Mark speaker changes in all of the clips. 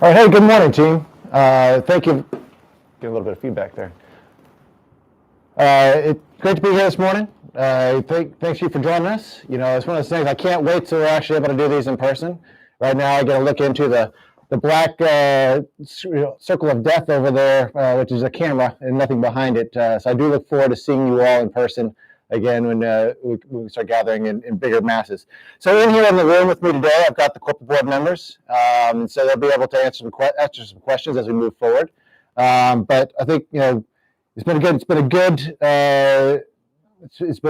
Speaker 1: All right, hey, good morning, team. Thank you. Get a little bit of feedback there. It's great to be here this morning. Thanks you for joining us. You know, it's one of those things, I can't wait till we're actually able to do these in person. Right now, I get to look into the black circle of death over there, which is a camera and nothing behind it. So I do look forward to seeing you all in person again when we start gathering in bigger masses. So in here in the room with me today, I've got the corporate board members, so they'll be able to answer some questions as we move forward. But I think it's been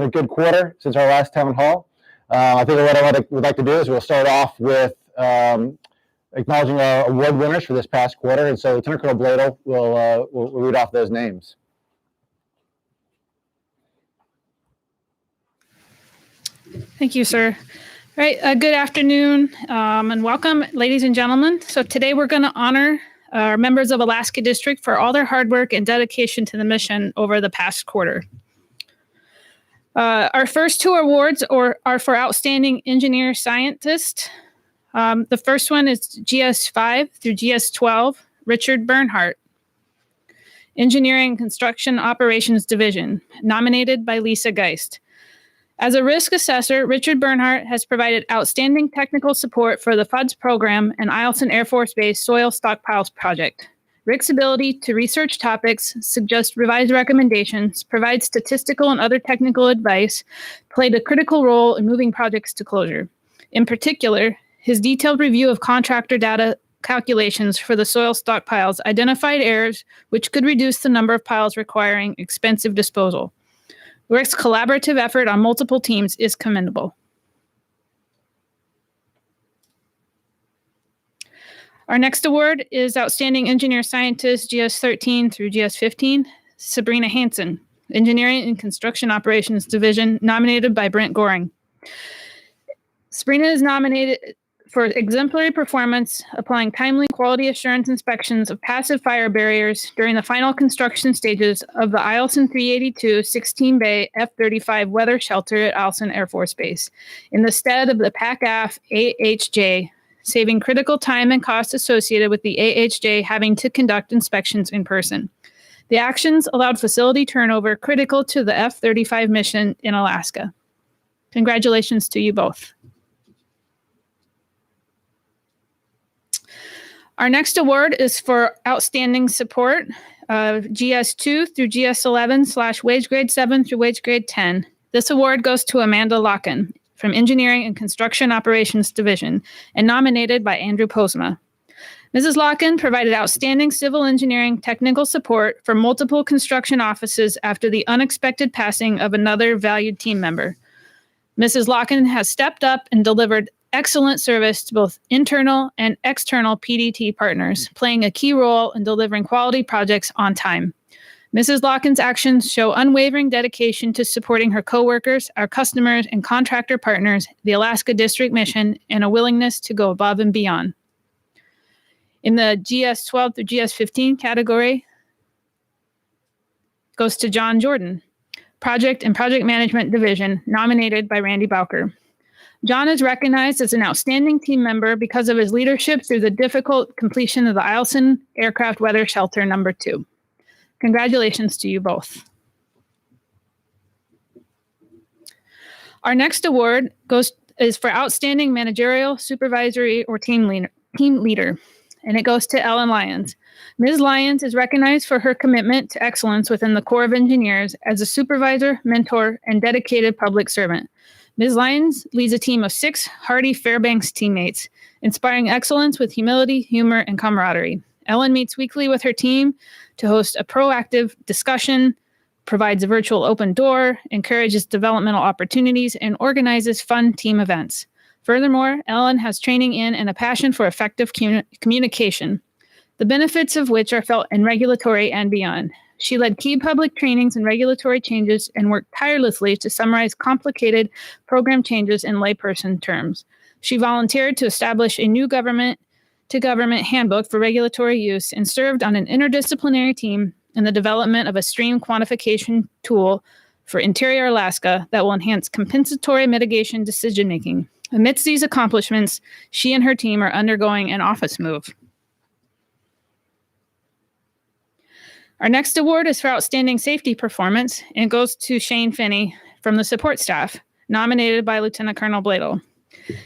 Speaker 1: a good quarter since our last town hall. I think what I would like to do is we'll start off with acknowledging our award winners for this past quarter, and so Lieutenant Colonel Bladel will read off those names.
Speaker 2: Thank you, sir. All right, good afternoon and welcome, ladies and gentlemen. So today we're going to honor our members of Alaska District for all their hard work and dedication to the mission over the past quarter. Our first two awards are for Outstanding Engineer Scientist. The first one is GS5 through GS12, Richard Bernhardt, Engineering Construction Operations Division, nominated by Lisa Geist. As a risk assessor, Richard Bernhardt has provided outstanding technical support for the FUDS program and Eielson Air Force Base Soil Stockpiles Project. Rick's ability to research topics, suggest revised recommendations, provide statistical and other technical advice, played a critical role in moving projects to closure. In particular, his detailed review of contractor data calculations for the soil stockpiles identified errors which could reduce the number of piles requiring expensive disposal. Rick's collaborative effort on multiple teams is commendable. Our next award is Outstanding Engineer Scientist GS13 through GS15, Sabrina Hansen, Engineering and Construction Operations Division, nominated by Brent Goring. Sabrina is nominated for exemplary performance, applying timely quality assurance inspections of passive fire barriers during the final construction stages of the Eielson 382 16-bay F-35 weather shelter at Eielson Air Force Base, in the stead of the PACAF AHJ, saving critical time and cost associated with the AHJ having to conduct inspections in person. The actions allowed facility turnover critical to the F-35 mission in Alaska. Congratulations to you both. Our next award is for Outstanding Support, GS2 through GS11 / wage grade 7 through wage grade 10. This award goes to Amanda Locken from Engineering and Construction Operations Division and nominated by Andrew Posma. Mrs. Locken provided outstanding civil engineering technical support for multiple construction offices after the unexpected passing of another valued team member. Mrs. Locken has stepped up and delivered excellent service to both internal and external PDT partners, playing a key role in delivering quality projects on time. Mrs. Locken's actions show unwavering dedication to supporting her coworkers, our customers, and contractor partners, the Alaska District mission, and a willingness to go above and beyond. In the GS12 through GS15 category, goes to John Jordan, Project and Project Management Division, nominated by Randy Bowker. John is recognized as an outstanding team member because of his leadership through the difficult completion of the Eielson Aircraft Weather Shelter No. 2. Congratulations to you both. Our next award is for Outstanding Managerial, Supervisory, or Team Leader, and it goes to Ellen Lyons. Ms. Lyons is recognized for her commitment to excellence within the Corps of Engineers as a supervisor, mentor, and dedicated public servant. Ms. Lyons leads a team of 6 hardy Fairbanks teammates, inspiring excellence with humility, humor, and camaraderie. Ellen meets weekly with her team to host a proactive discussion, provides a virtual open door, encourages developmental opportunities, and organizes fun team events. Furthermore, Ellen has training in and a passion for effective communication, the benefits of which are felt in regulatory and beyond. She led key public trainings and regulatory changes and worked tirelessly to summarize complicated program changes in layperson terms. She volunteered to establish a new government-to-government handbook for regulatory use and served on an interdisciplinary team in the development of a stream quantification tool for interior Alaska that will enhance compensatory mitigation decision-making. Amidst these accomplishments, she and her team are undergoing an office move. Our next award is for outstanding safety performance and goes to Shane Finney from the support staff, nominated by Lieutenant Colonel Bladel.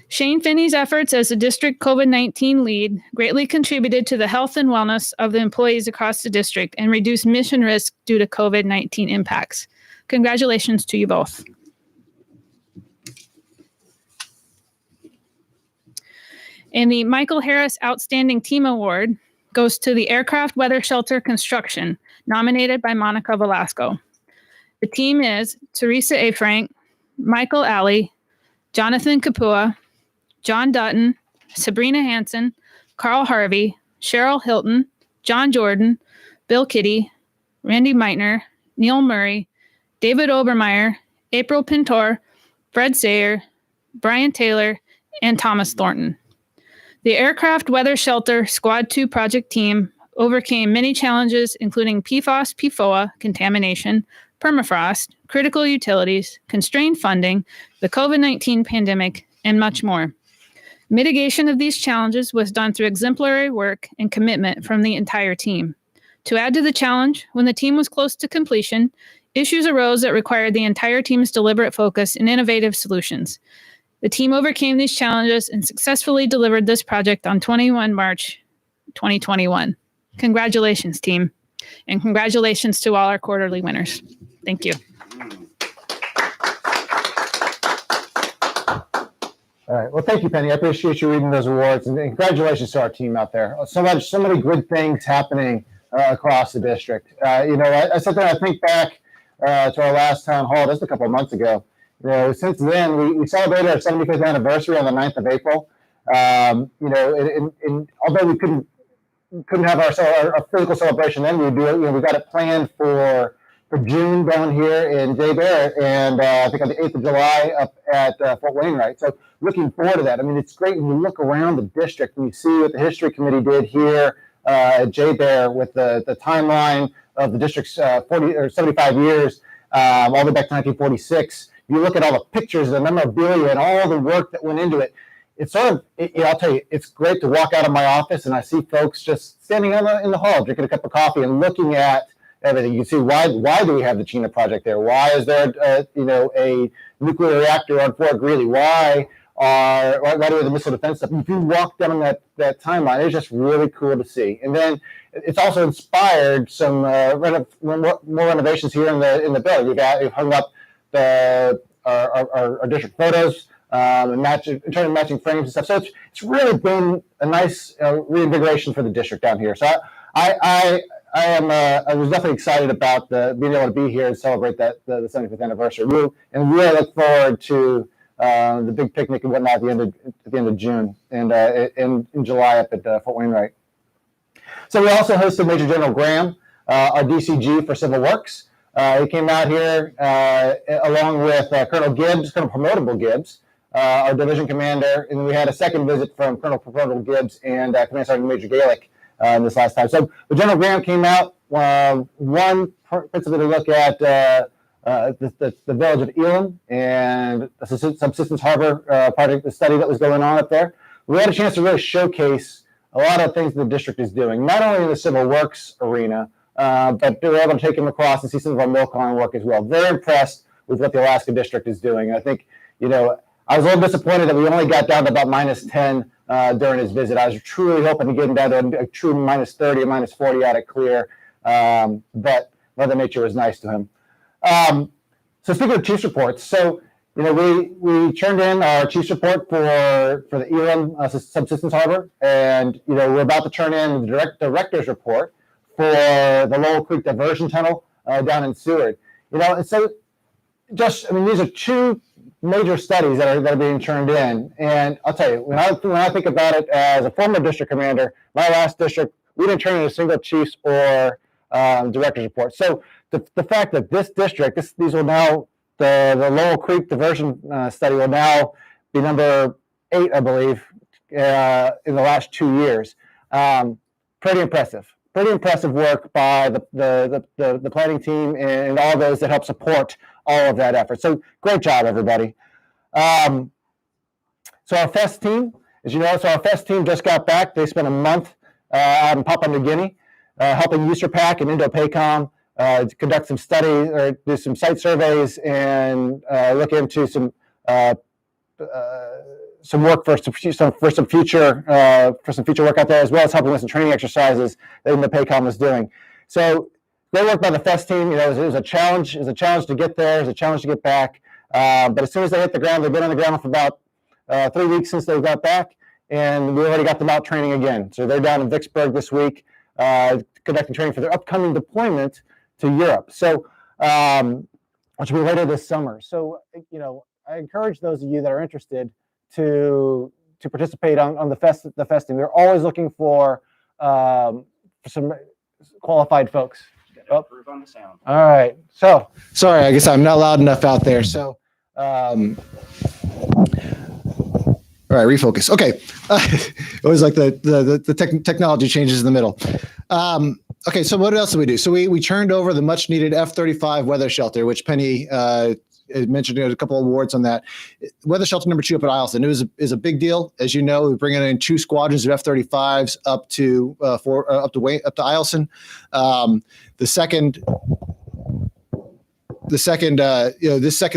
Speaker 2: Shane Finney's efforts as the district COVID-19 lead greatly contributed to the health and wellness of the employees across the district and reduced mission risk due to COVID-19 impacts. Congratulations to you both. And the Michael Harris Outstanding Team Award goes to the Aircraft Weather Shelter Construction, nominated by Monica Velasco. The team is Teresa A. Frank, Michael Alley, Jonathan Kapua, John Dutton, Sabrina Hansen, Carl Harvey, Cheryl Hilton, John Jordan, Bill Kitty, Randy Meitner, Neil Murray, David Obermeyer, April Pintor, Fred Sayer, Brian Taylor, and Thomas Thornton. The Aircraft Weather Shelter Squad 2 project team overcame many challenges, including PFOS, PFOA contamination, permafrost, critical utilities, constrained funding, the COVID-19 pandemic, and much more. Mitigation of these challenges was done through exemplary work and commitment from the entire team. To add to the challenge, when the team was close to completion, issues arose that required the entire team's deliberate focus and innovative solutions. The team overcame these challenges and successfully delivered this project on 21 March 2021. Congratulations, team. And congratulations to all our quarterly winners. Thank you.
Speaker 1: All right. Well, thank you, Penny. I appreciate you reading those awards, and congratulations to our team out there. So many good things happening across the district. I something I think back to our last town hall just a couple of months ago. Since then, we celebrated our 75th anniversary on the 9th of April. Although we couldn't have our physical celebration then, we do it. We got it planned for June down here in Jay Barrett, and I think on the 8th of July up at Fort Wainwright. So looking forward to that. I mean, it's great when you look around the district and you see what the History Committee did here at Jay Barrett with the timeline of the district's 40 or 75 years, all the way back to 1946. You look at all the pictures, the memorabilia, and all the work that went into it. It's sort of, I'll tell you, it's great to walk out of my office and I see folks just standing in the hall, drinking a cup of coffee and looking at everything. You see, why do we have the Chena project there? Why is there, a nuclear reactor on Fort Greeley? Why do we have the missile defense stuff? If you walk down that timeline, it's just really cool to see. And then it's also inspired some more renovations here in the building. We've hung up our district photos and matching frames and stuff. So it's really been a nice reinvigoration for the district down here. So I was definitely excited about being able to be here and celebrate the 75th anniversary. And really look forward to the big picnic and whatnot at the end of June and in July up at Fort Wainwright. So we also hosted Major General Graham, our DCG for Civil Works. He came out here along with Colonel Promotable Gibbs, our division commander, and we had a second visit from Colonel Promotable Gibbs and Command Sergeant Major Galick this last time. So General Graham came out, principally to look at the village of Elam and the Subsistence Harbor project, the study that was going on up there. We had a chance to really showcase a lot of things the district is doing, not only in the civil works arena, but they were able to take them across and see some of our mill calling work as well. Very impressed with what the Alaska district is doing. I think, I was a little disappointed that we only got down to about -10 during his visit. I was truly hoping to get him down to a true -30 or -40 out of clear, but Mother Nature was nice to him. So speaking of chief's reports, we turned in our chief's report for the Elam Subsistence Harbor, and we're about to turn in the director's report for the Lowell Creek Diversion Tunnel down in Seward. And so these are two major studies that are being turned in. And I'll tell you, when I think about it as a former district commander, my last district, we didn't turn in a single chief's or director's report. So the fact that this district, these will now, the Lowell Creek Diversion study will now be number 8, I believe, in the last 2 years. Pretty impressive. Pretty impressive work by the planning team and all those that help support all of that effort. So great job, everybody. So our FEST team, as you know, our FEST team just got back. They spent a month out in Papua New Guinea. helping USERPAC and Indo-PACOM conduct some studies or do some site surveys and look into some work for some future work out there, as well as helping with some training exercises that Indo-PACOM was doing. So great work by the FEST team. You know, it was a challenge. It was a challenge to get there. It was a challenge to get back. But as soon as they hit the ground, they've been on the ground for about 3 weeks since they got back, and we already got them out training again. So they're down in Vicksburg this week, conducting training for their upcoming deployment to Europe. So, which will be later this summer. So, you know, I encourage those of you that are interested to participate on the FEST team. We're always looking for some qualified folks.
Speaker 3: Improve on the sound.
Speaker 1: All right. So sorry, I guess I'm not loud enough out there. So, all right, refocus. Okay. Always like the technology changes in the middle. Okay. So what else did we do? So we turned over the much needed F-35 weather shelter, which Penny mentioned a couple of awards on that. Weather shelter number 2 up at Eielson. It is a big deal. As you know, we're bringing in 2 squadrons of F-35s up to Eielson. This second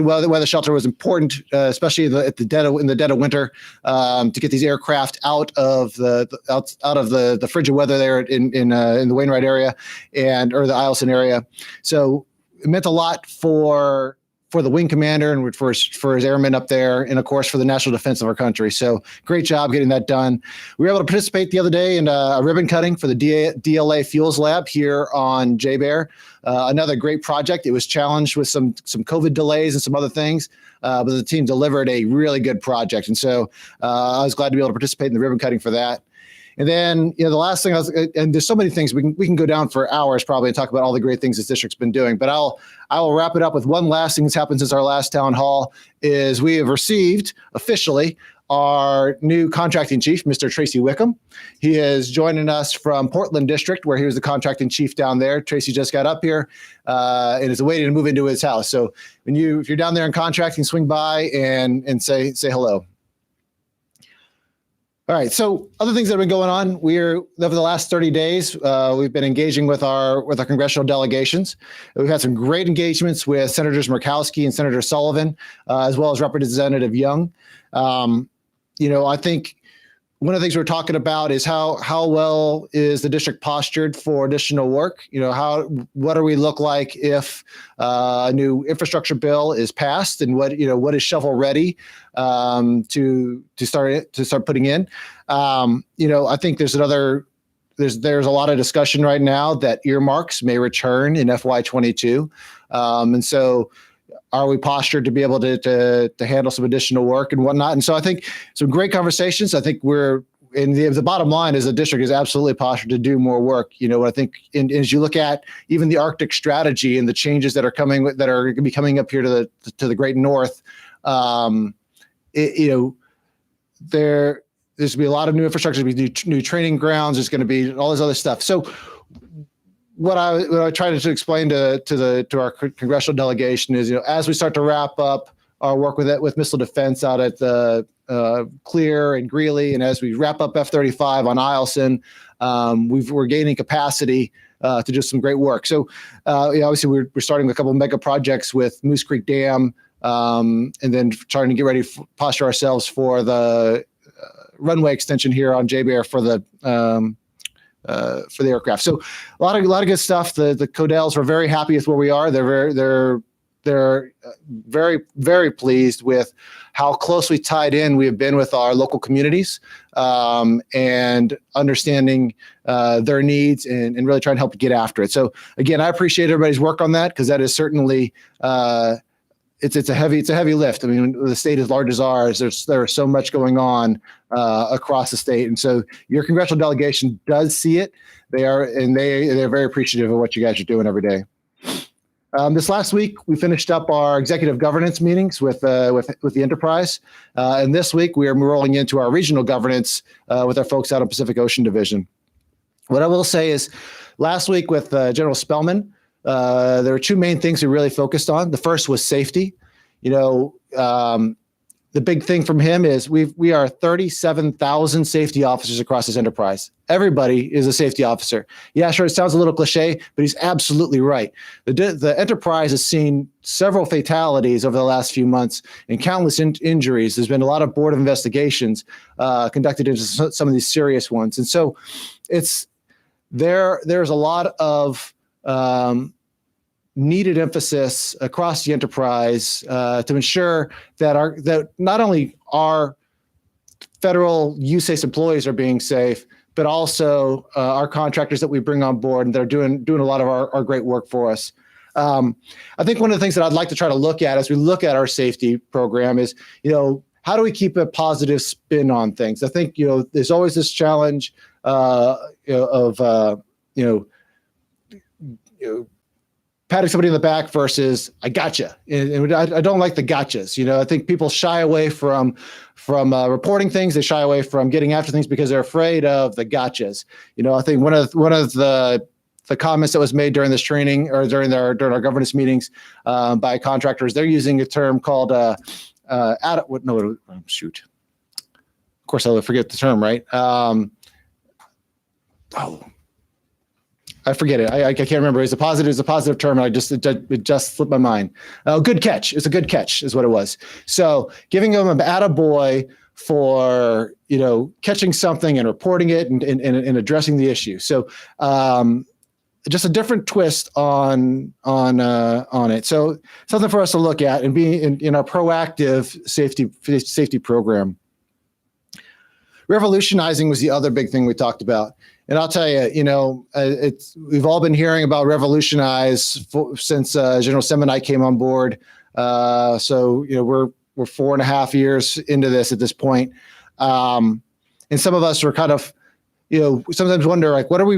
Speaker 1: weather shelter was important, especially in the dead of winter, to get these aircraft out of the frigid weather there in the Wainwright area or the Eielson area. So it meant a lot for the wing commander and for his airmen up there, and of course for the national defense of our country. So great job getting that done. We were able to participate the other day in a ribbon cutting for the DLA Fuels Lab here on JBER. Another great project. It was challenged with some COVID delays and some other things, but the team delivered a really good project. And so I was glad to be able to participate in the ribbon cutting for that. And then, you know, the last thing and there's so many things we can go down for hours probably and talk about all the great things this district's been doing. But I will wrap it up with one last thing that's happened since our last town hall is we have received officially our new contracting chief, Mr. Tracy Wickham. He is joining us from Portland District, where he was the contracting chief down there. Tracy just got up here and is waiting to move into his house. So if you're down there in contracting, swing by and say hello. All right. So other things that have been going on, over the last 30 days, we've been engaging with our congressional delegations. We've had some great engagements with Senators Murkowski and Senator Sullivan, as well as Representative Young. I think one of the things we're talking about is how well is the district postured for additional work? You know, what do we look like if a new infrastructure bill is passed, and what is shovel ready to start putting in? I think there's a lot of discussion right now that earmarks may return in FY22, and so. Are we postured to be able to handle some additional work and whatnot? And so I think some great conversations. I think the bottom line is the district is absolutely postured to do more work. You know, I think as you look at even the Arctic strategy and the changes that are going to be coming up here to the great north, there's going to be a lot of new infrastructure, there's going to be new training grounds, there's going to be all this other stuff. So what I try to explain to our congressional delegation is, as we start to wrap up our work with missile defense out at the Clear and Greeley, and as we wrap up F-35 on Eielson, we're gaining capacity to do some great work. So, obviously we're starting a couple of mega projects with Moose Creek Dam, and then trying to get ready to posture ourselves for the runway extension here on JBER for the aircraft. So a lot of good stuff. The Codells are very happy with where we are. They're very, very pleased with how closely tied in we have been with our local communities, and understanding their needs and really trying to help get after it. So again, I appreciate everybody's work on that, because that is certainly it's a heavy lift. I mean, the state as large as ours, there is so much going on across the state, and so your congressional delegation does see it. They're very appreciative of what you guys are doing every day. This last week, we finished up our executive governance meetings with the enterprise, and this week we are rolling into our regional governance with our folks out of Pacific Ocean Division. What I will say is, last week with General Spellman, there were two main things we really focused on. The first was safety. There's the big thing from him is we are 37,000 safety officers across this enterprise. Everybody is a safety officer. Yeah, sure, it sounds a little cliche, but he's absolutely right. The enterprise has seen several fatalities over the last few months and countless injuries. There's been a lot of board of investigations conducted into some of these serious ones. And so there's a lot of needed emphasis across the enterprise to ensure that not only our federal USACE employees are being safe, but also our contractors that we bring on board and they're doing a lot of our great work for us. I think one of the things that I'd like to try to look at as we look at our safety program is, how do we keep a positive spin on things? I think, there's always this challenge of patting somebody in the back versus I gotcha. And I don't like the gotchas. I think people shy away from reporting things. They shy away from getting after things because they're afraid of the gotchas. I think one of the comments that was made during this training or during our governance meetings by contractors, they're using a term called shoot. Of course, I'll forget the term, right? I forget it. I can't remember. It's a positive term. And it just slipped my mind. Good catch. It's a good catch is what it was. So giving them an attaboy for, catching something and reporting it and addressing the issue. So just a different twist on it. So something for us to look at and be in a proactive safety program. Revolutionizing was the other big thing we talked about. And I'll tell you, we've all been hearing about revolutionize since General Semonite came on board. So we're 4.5 years into this at this point. And some of us are kind of, sometimes wonder, like, what are we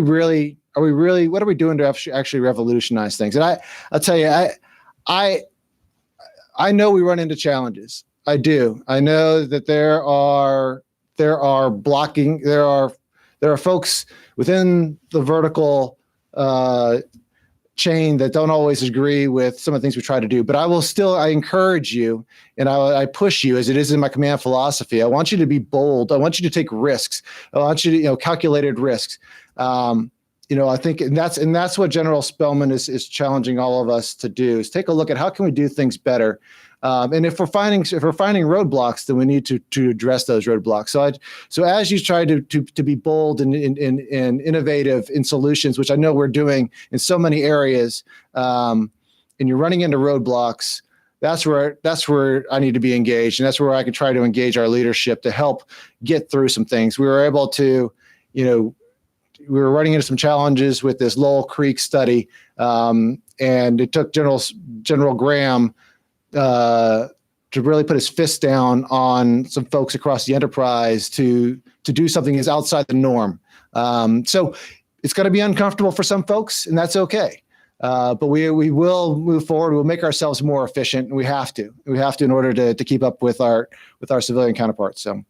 Speaker 1: doing to actually revolutionize things? And I'll tell you, I know we run into challenges. I do. I know that there are folks within the vertical chain that don't always agree with some of the things we try to do. But I encourage you and I push you, as it is in my command philosophy. I want you to be bold. I want you to take risks. I want you to, calculated risks. I think, and that's what General Spellman is challenging all of us to do, is take a look at how can we do things better. And if we're finding roadblocks, then we need to address those roadblocks. So as you try to be bold and innovative in solutions, which I know we're doing in so many areas, and you're running into roadblocks, that's where I need to be engaged, and that's where I can try to engage our leadership to help get through some things. We were able to, we were running into some challenges with this Lowell Creek study, and it took General Graham to really put his fist down on some folks across the enterprise to do something that's outside the norm. So it's going to be uncomfortable for some folks, and that's okay. But we will move forward. We'll make ourselves more efficient, and we have to in order to keep up with our civilian counterparts. So,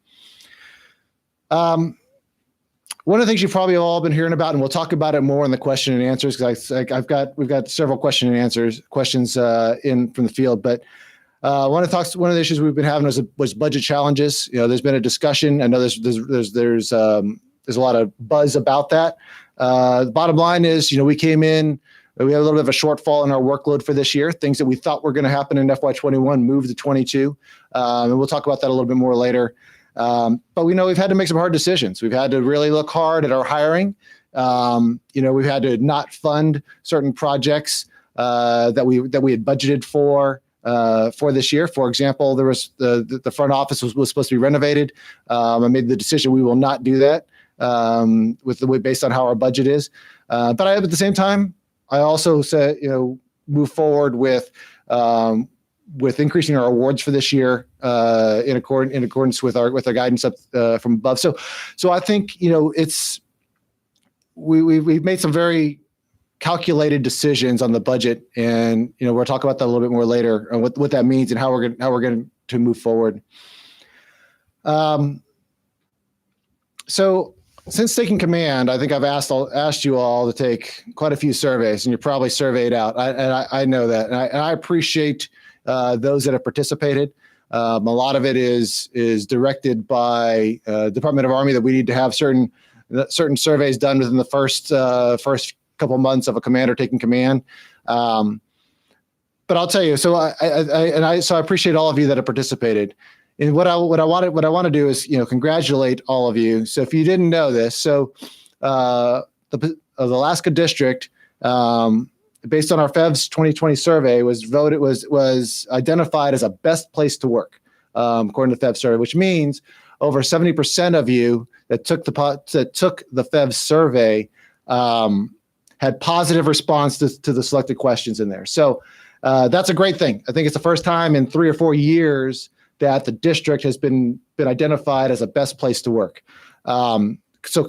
Speaker 1: one of the things you've probably all been hearing about, and we'll talk about it more in the question and answers, because we've got several questions in from the field. But one of the issues we've been having was budget challenges. There's been a discussion. I know there's a lot of buzz about that. The bottom line is, we came in. We had a little bit of a shortfall in our workload for this year. Things that we thought were going to happen in FY21 moved to 22, and we'll talk about that a little bit more later. But we know we've had to make some hard decisions. We've had to really look hard at our hiring. We've had to not fund certain projects that we had budgeted for this year. For example, there was the front office was supposed to be renovated. I made the decision we will not do that based on how our budget is. But at the same time, I also said, move forward with increasing our awards for this year in accordance with our guidance up from above. So I think we've made some very calculated decisions on the budget, and we'll talk about that a little bit more later and what that means and how we're going to move forward. So since taking command, I think I've asked you all to take quite a few surveys, and you're probably surveyed out. I know that, and I appreciate those that have participated.
Speaker 3: A lot of it is directed by Department of Army that we need to have certain surveys done within the first couple months of a commander taking command. But I'll tell you, so I appreciate all of you that have participated. And what I want to do is, congratulate all of you. So if you didn't know this, so the Alaska District, based on our FEVS 2020 survey, was identified as a best place to work, according to the FEVS survey, which means over 70% of you that took the FEVS survey had positive response to the selected questions in there. So that's a great thing. I think it's the first time in 3 or 4 years that the district has been identified as a best place to work. So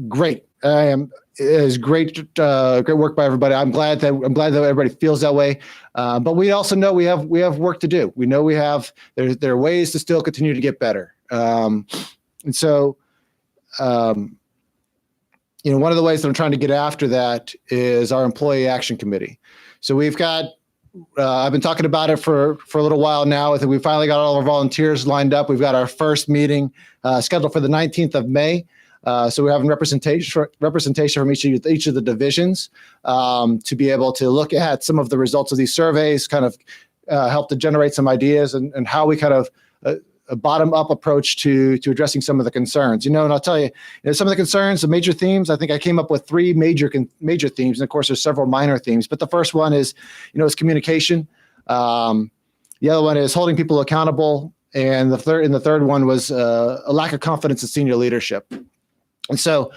Speaker 3: great. It is great work by everybody. I'm glad that everybody feels that way. But we also know we have work to do. We know there are ways to still continue to get better. And so, one of the ways that I'm trying to get after that is our Employee Action Committee. So we've got, I've been talking about it for a little while now. I think we finally got all our volunteers lined up. We've got our first meeting scheduled for the 19th of May. So we're having representation from each of the divisions to be able to look at some of the results of these surveys, kind of help to generate some ideas and how we kind of a bottom-up approach to addressing some of the concerns. And I'll tell you, some of the concerns, the major themes, I think I came up with 3 major themes. And of course, there's several minor themes. But the first one is, is communication. The other one is holding people accountable. And the third one was a lack of confidence in senior leadership. And so,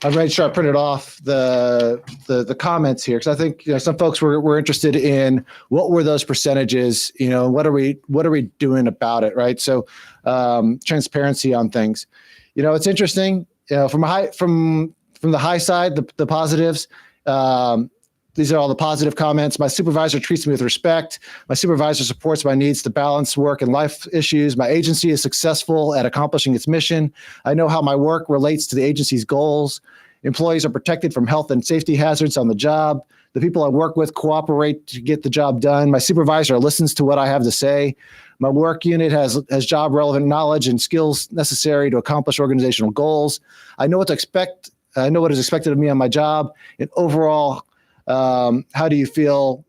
Speaker 3: I'm made sure I printed off the comments here, because I think some folks were interested in what were those percentages, what are we doing about it, right? So transparency on things. It's interesting. From the high side, the positives. These are all the positive comments. My supervisor treats me with respect. My supervisor supports my needs to balance work and life issues. My agency is successful at accomplishing its mission. I know how my work relates to the agency's goals. Employees are protected from health and safety hazards on the job. The people I work with cooperate to get the job done. My supervisor listens to what I have to say. My work unit has job relevant knowledge and skills necessary to accomplish organizational goals. I know what to expect. I know what is expected of me on my job. And overall, how do you feel?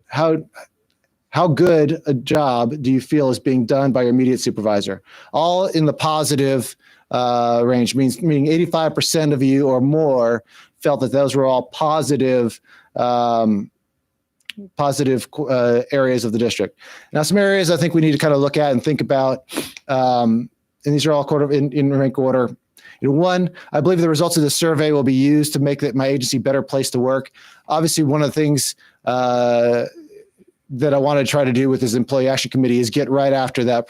Speaker 3: How good a job do you feel is being done by your immediate supervisor? All in the positive range, meaning 85% of you or more felt that those were all positive areas of the district. Now, some areas I think we need to kind of look at and think about, and these are all in rank order. One, I believe the results of the survey will be used to make my agency a better place to work. Obviously, one of the things that I want to try to do with this Employee Action Committee is get right after that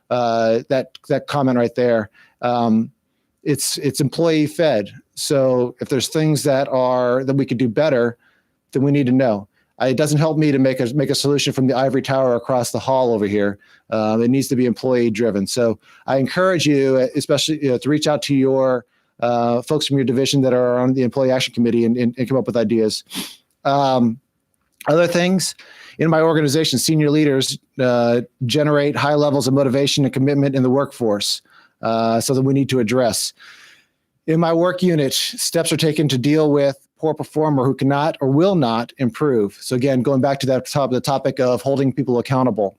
Speaker 3: that comment right there. It's employee fed. So if there's things that we could do better, then we need to know. It doesn't help me to make a solution from the ivory tower across the hall over here. It needs to be employee driven. So I encourage you, especially to reach out to your folks from your division that are on the Employee Action Committee and come up with ideas. Other things in my organization, senior leaders generate high levels of motivation and commitment in the workforce, so that we need to address. In my work unit, steps are taken to deal with poor performer who cannot or will not improve. So again, going back to the topic of holding people accountable.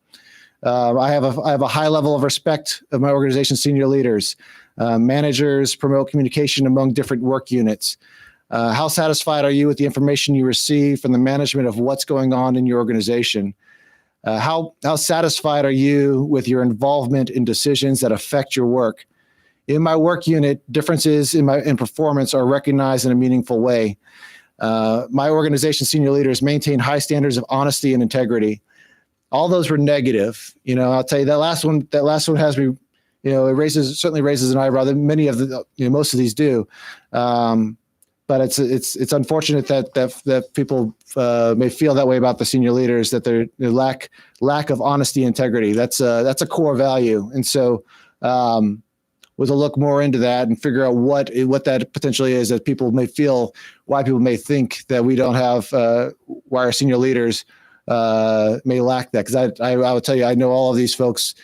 Speaker 3: I have a high level of respect of my organization's senior leaders. Managers promote communication among different work units. How satisfied are you with the information you receive from the management of what's going on in your organization? How satisfied are you with your involvement in decisions that affect your work? In my work unit, differences in performance are recognized in a meaningful way. My organization's senior leaders maintain high standards of honesty and integrity. All those were negative. I'll tell you that last one has me, it certainly raises an eyebrow. That many of most of these do. But it's unfortunate that people may feel that way about the senior leaders, that their lack of honesty and integrity. That's a core value. And so was to look more into that and figure out what that potentially is that people may feel, why people may think that we don't have, why our senior leaders may lack that. Because I will tell you, I know all of these folks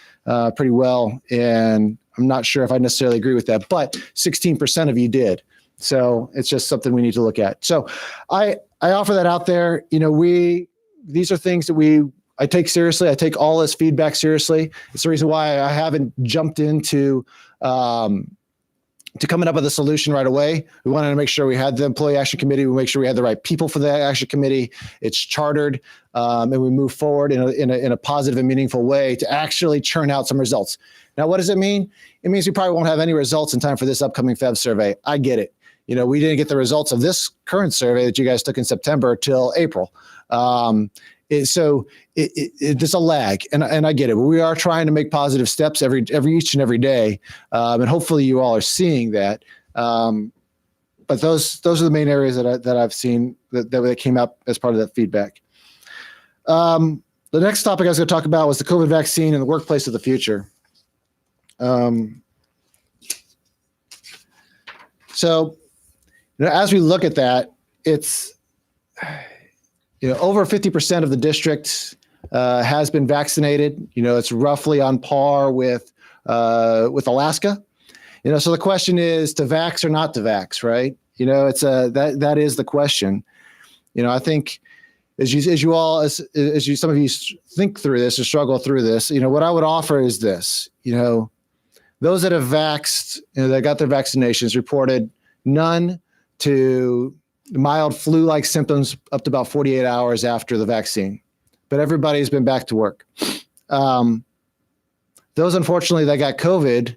Speaker 3: pretty well, and I'm not sure if I necessarily agree with that, but 16% of you did. So it's just something we need to look at. So I offer that out there. These are things that I take seriously. I take all this feedback seriously. It's the reason why I haven't jumped into to coming up with a solution right away. We wanted to make sure we had the employee action committee. We make sure we had the right people for the action committee. It's chartered, and we move forward in a positive and meaningful way to actually churn out some results. Now, what does it mean? It means we probably won't have any results in time for this upcoming Feb survey. I get it. We didn't get the results of this current survey that you guys took in September till April. There's a lag, and I get it. But we are trying to make positive steps each and every day, and hopefully you all are seeing that. But those are the main areas that I've seen that came up as part of that feedback. The next topic I was going to talk about was the COVID vaccine and the workplace of the future. So, as we look at that, it's over 50% of the district has been vaccinated. It's roughly on par with Alaska. So the question is to vax or not to vax, right? It's that is the question. I think as some of you think through this or struggle through this, what I would offer is this. Those that have vaxxed, that got their vaccinations reported none to mild flu-like symptoms up to about 48 hours after the vaccine, but everybody's been back to work. Those, unfortunately, that got COVID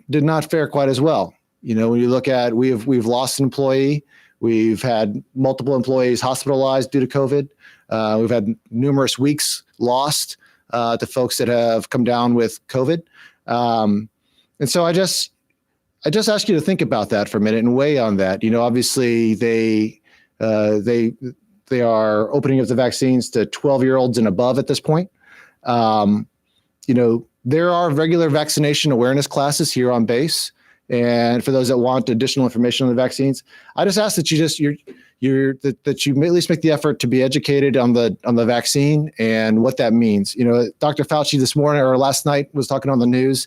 Speaker 3: did not fare quite as well. When you look at, we've lost an employee, we've had multiple employees hospitalized due to COVID. We've had numerous weeks lost to folks that have come down with COVID. And so I just ask you to think about that for a minute and weigh on that. Obviously they are opening up the vaccines to 12-year-olds and above at this point. There are regular vaccination awareness classes here on base. And for those that want additional information on the vaccines, I just ask that that you at least make the effort to be educated on the vaccine and what that means. Dr. Fauci this morning or last night was talking on the news.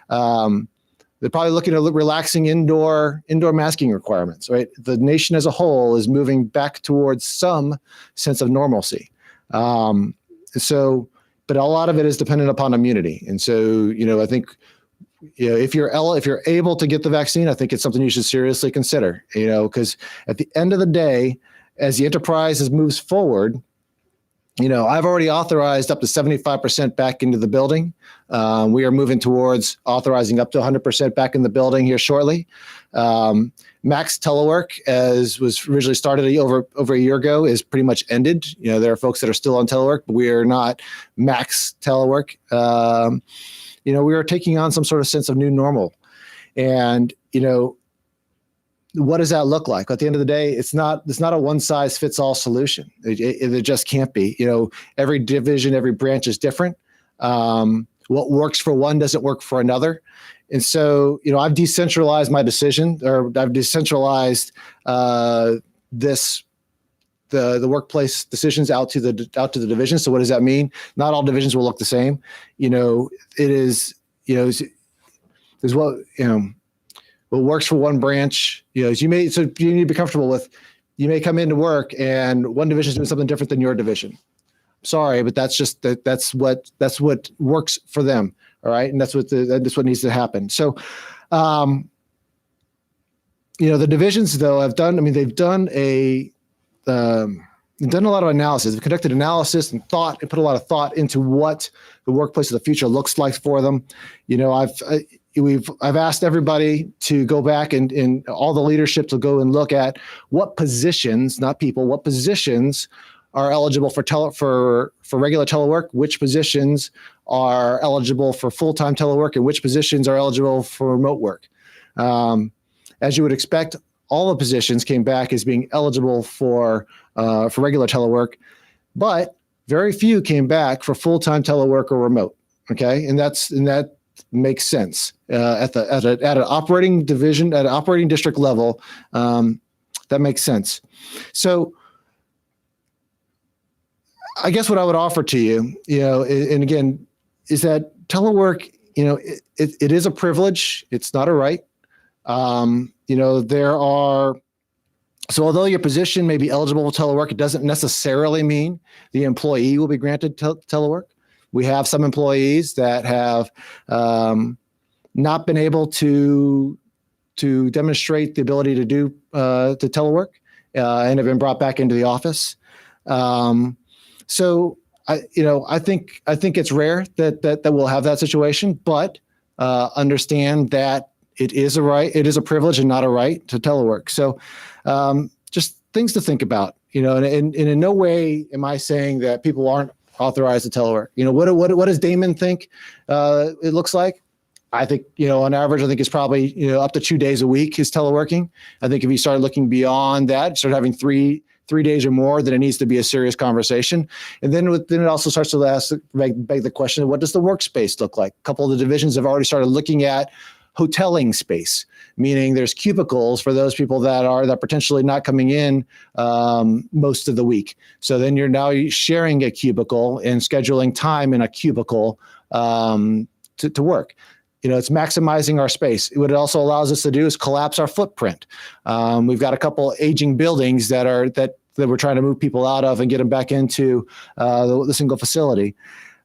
Speaker 3: They're probably looking at relaxing indoor masking requirements, right? The nation as a whole is moving back towards some sense of normalcy. But a lot of it is dependent upon immunity. And so, I think, if you're able to get the vaccine, I think it's something you should seriously consider, because at the end of the day, as the enterprise moves forward, I've already authorized up to 75% back into the building. We are moving towards authorizing up to 100% back in the building here shortly. Max telework, as was originally started over a year ago, is pretty much ended. There are folks that are still on telework, but we are not max telework. We are taking on some sort of sense of new normal. And, what does that look like? At the end of the day, it's not a one size fits all solution. It just can't be. Every division, every branch is different. What works for one doesn't work for another. And so, I've decentralized my decision, or I've decentralized the workplace decisions out to the division. So what does that mean? Not all divisions will look the same. There's what works for one branch, so you need to be comfortable with, you may come into work and one division is doing something different than your division. Sorry, but that's what works for them. All right. And that's what needs to happen. So, the divisions though they've done a lot of analysis. They've conducted analysis and thought and put a lot of thought into what the workplace of the future looks like for them. I've asked everybody to go back and all the leadership to go and look at what positions, not people, what positions are eligible for regular telework, which positions are eligible for full-time telework, and which positions are eligible for remote work. As you would expect, all the positions came back as being eligible for regular telework, but very few came back for full-time telework or remote. Okay, and that makes sense at an operating division, at an operating district level. That makes sense. So I guess what I would offer to you, and again, is that telework, it is a privilege. It's not a right. So although your position may be eligible for telework, it doesn't necessarily mean the employee will be granted telework. We have some employees that have not been able to demonstrate the ability to do to telework and have been brought back into the office. So I think it's rare that we'll have that situation, but understand that it is a right, it is a privilege and not a right to telework. So just things to think about, and in no way am I saying that people aren't authorized to telework. What does Damon think it looks like? I think, on average, I think it's probably, up to 2 days a week is teleworking. I think if you start looking beyond that, start having three days or more, then it needs to be a serious conversation. And then it also starts to beg the question, what does the workspace look like? A couple of the divisions have already started looking at hoteling space, meaning there's cubicles for those people that potentially not coming in most of the week. So then you're now sharing a cubicle and scheduling time in a cubicle to work. It's maximizing our space. What it also allows us to do is collapse our footprint. We've got a couple aging buildings that we're trying to move people out of and get them back into the single facility.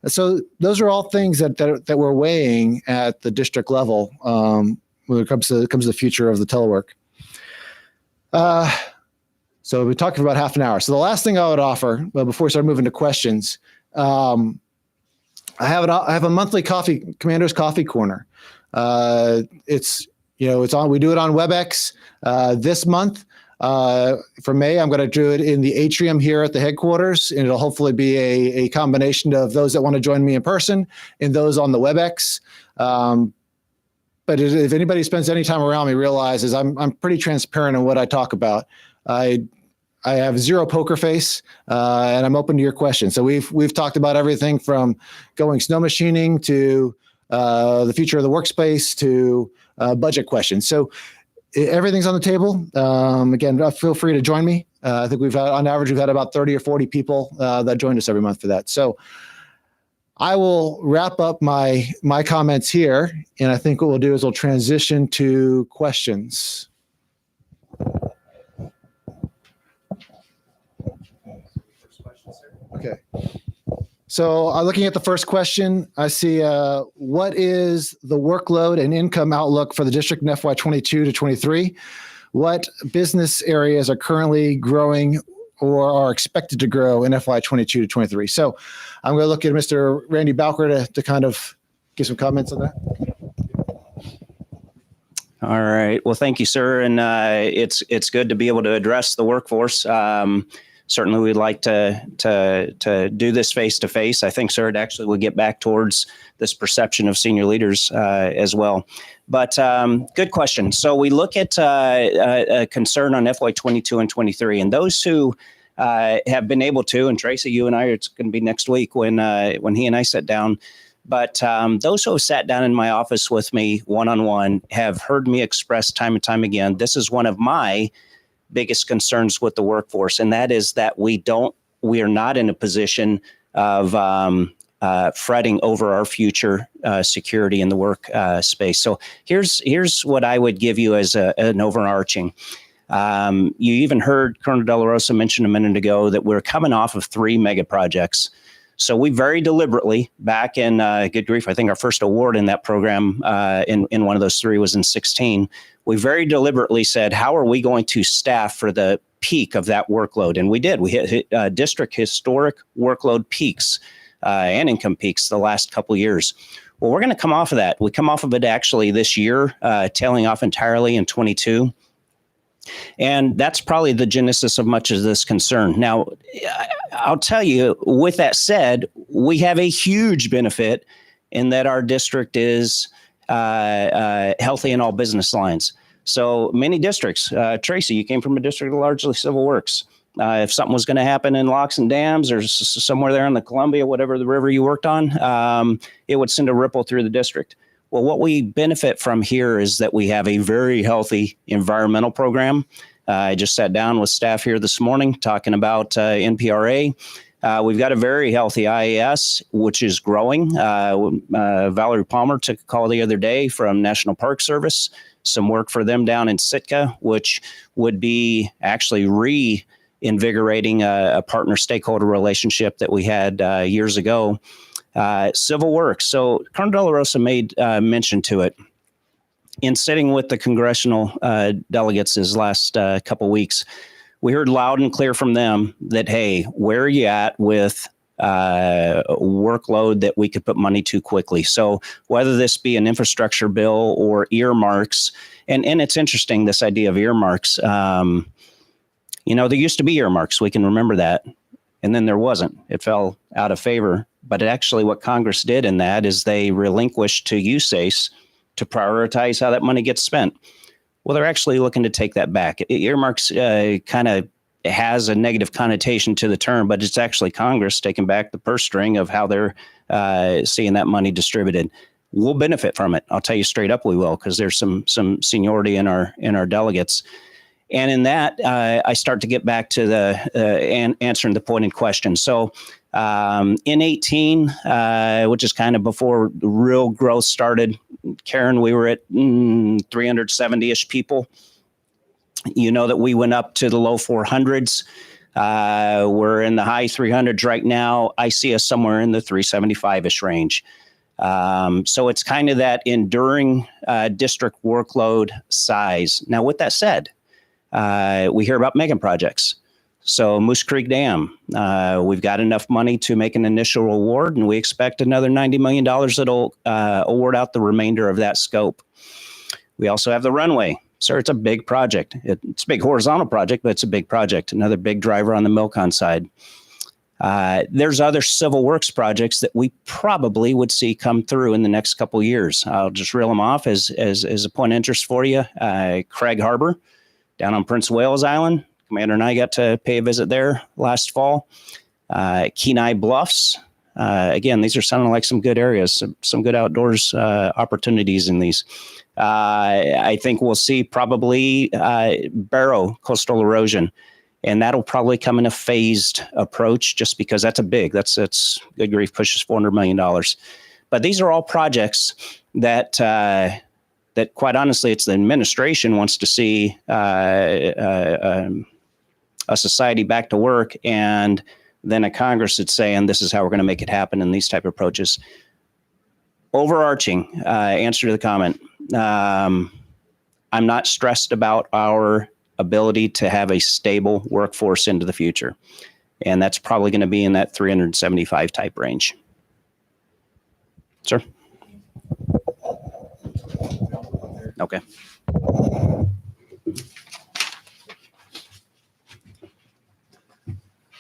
Speaker 3: So those are all things that we're weighing at the district level when it comes to the future of the telework. So we talked for about half an hour. So the last thing I would offer, before we start moving to questions, I have a monthly Commander's Coffee Corner. It's on. We do it on WebEx this month. For May, I'm going to do it in the atrium here at the headquarters, and it'll hopefully be a combination of those that want to join me in person and those on the WebEx. But if anybody spends any time around me, realizes I'm pretty transparent in what I talk about. I have zero poker face, and I'm open to your questions. So we've talked about everything from going snow machining to the future of the workspace to budget questions. So everything's on the table. Again, feel free to join me. I think on average, we've had about 30 or 40 people that join us every month for that. So I will wrap up my comments here, and I think what we'll do is we'll transition to questions. Okay. So looking at the first question, I see what is the workload and income outlook for the district in FY 22 to 23? What business areas are currently growing or are expected to grow in FY 22 to 23? So I'm going to look at Mr. Randy Bowker to kind of give some comments on that.
Speaker 4: All right. Well, thank you, sir. And it's good to be able to address the workforce. Certainly, we'd like to do this face to face. I think, sir, it actually will get back towards this perception of senior leaders as well. But good question. So we look at a concern on FY 22 and 23, and those who have been able to, and Tracy, you and I, it's going to be next week when he and I sit down. But those who have sat down in my office with me one-on-one have heard me express time and time again, this is one of my biggest concerns with the workforce, and that is that we are not in a position of fretting over our future security in the work space. So here's what I would give you as an overarching. You even heard Colonel Delarosa mention a minute ago that we're coming off of 3 mega projects. So we very deliberately, back in good grief, I think our first award in that program in one of those 3 was in 16. We very deliberately said, how are we going to staff for the peak of that workload? And we did. We hit district historic workload peaks and income peaks the last couple of years. Well, we're going to come off of that. We come off of it actually this year, tailing off entirely in 22. And that's probably the genesis of much of this concern. Now, I'll tell you, with that said, we have a huge benefit in that our district is healthy in all business lines. So many districts, Tracy, you came from a district of largely civil works. If something was going to happen in locks and dams or somewhere there in the Columbia, whatever the river you worked on, it would send a ripple through the district. Well, what we benefit from here is that we have a very healthy environmental program. I just sat down with staff here this morning talking about NPRA. We've got a very healthy IAS, which is growing. Valerie Palmer took a call the other day from National Park Service, some work for them down in Sitka, which would be actually reinvigorating a partner stakeholder relationship that we had years ago. Civil works. So Colonel Delarosa made mention to it. In sitting with the congressional delegates this last couple weeks, we heard loud and clear from them that, hey, where are you at with workload that we could put money to quickly? So whether this be an infrastructure bill or earmarks, and it's interesting, this idea of earmarks. There used to be earmarks. We can remember that. And then there wasn't. It fell out of favor. But actually what Congress did in that is they relinquished to USACE to prioritize how that money gets spent. Well, they're actually looking to take that back. Earmarks kind of has a negative connotation to the term, but it's actually Congress taking back the purse string of how they're seeing that money distributed. We'll benefit from it. I'll tell you straight up, we will, because there's some seniority in our delegates. And in that, I start to get back to the answering the point in question. So in 18, which is kind of before the real growth started, Karen, we were at 370-ish people. You know that we went up to the low 400s. We're in the high 300s right now. I see us somewhere in the 375-ish range. So it's kind of that enduring district workload size. Now, with that said, we hear about mega projects. So Moose Creek Dam, we've got enough money to make an initial award, and we expect another $90 million that'll award out the remainder of that scope. We also have the runway. Sir, it's a big project. It's a big horizontal project, but it's a big project. Another big driver on the Milcon side. There's other civil works projects that we probably would see come through in the next couple of years. I'll just reel them off as a point of interest for you. Craig Harbor down on Prince of Wales Island. Commander and I got to pay a visit there last fall. Kenai Bluffs. Again, these are sounding like some good areas, some good outdoors opportunities in these. I think we'll see probably Barrow coastal erosion, and that'll probably come in a phased approach just because that's that's good grief, pushes $400 million. But these are all projects that quite honestly, it's the administration wants to see a society back to work, and then a Congress that's saying this is how we're going to make it happen in these type of approaches. Overarching answer to the comment. I'm not stressed about our ability to have a stable workforce into the future. And that's probably going to be in that 375 type range. Sir? Okay.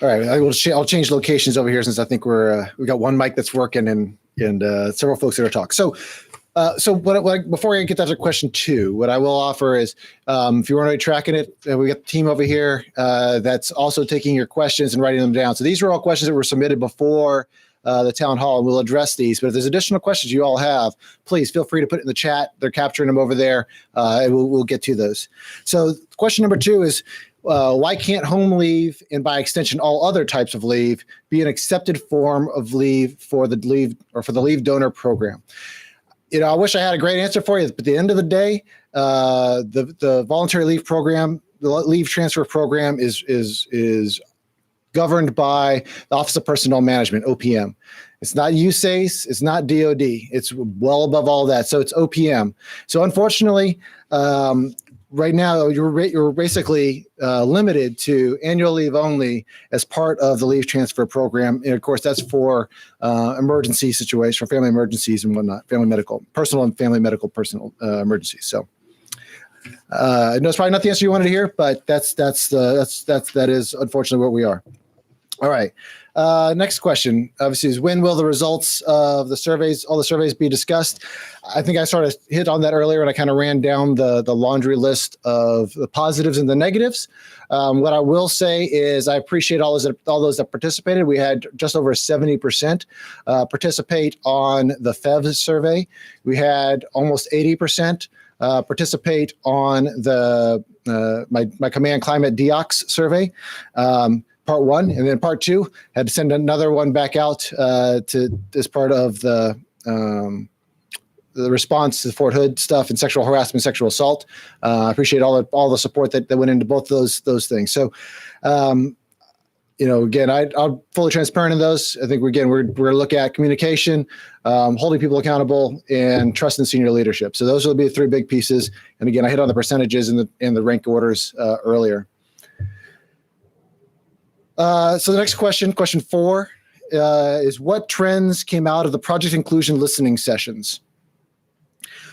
Speaker 3: All right, I'll change locations over here since I think we got one mic that's working and several folks that are talking. So before I get to question 2, what I will offer is if you're already tracking it, we got the team over here that's also taking your questions and writing them down. So these are all questions that were submitted before the town hall, and we'll address these. But if there's additional questions you all have, please feel free to put it in the chat. They're capturing them over there, and we'll get to those. So question number 2 is, why can't home leave, and by extension all other types of leave, be an accepted form of leave for the leave donor program? I wish I had a great answer for you, but at the end of the day, the voluntary leave program, the leave transfer program is governed by the Office of Personnel Management, OPM. It's not USACE, it's not DOD. It's well above all that. So it's OPM. So unfortunately, right now you're basically limited to annual leave only as part of the leave transfer program. And of course, that's for emergency situations, for family emergencies and whatnot, personal and family medical emergencies. So I know it's probably not the answer you wanted to hear, but that is unfortunately what we are. All right. Next question, obviously, is when will the results of all the surveys be discussed? I think I sort of hit on that earlier, and I kind of ran down the laundry list of the positives and the negatives. What I will say is I appreciate all those that participated. We had just over 70% participate on the FEV survey. We had almost 80% participate on the my command climate DEOX survey. Part 1, and then part 2 had to send another one back out to as part of the response to the Fort Hood stuff and sexual harassment, sexual assault. I appreciate all the support that went into both those things. So, again, I'm fully transparent in those. I think we're looking at communication, holding people accountable, and trust in senior leadership. So those will be the 3 big pieces. And again, I hit on the percentages and the rank orders earlier. So the next question 4, is what trends came out of the project inclusion listening sessions?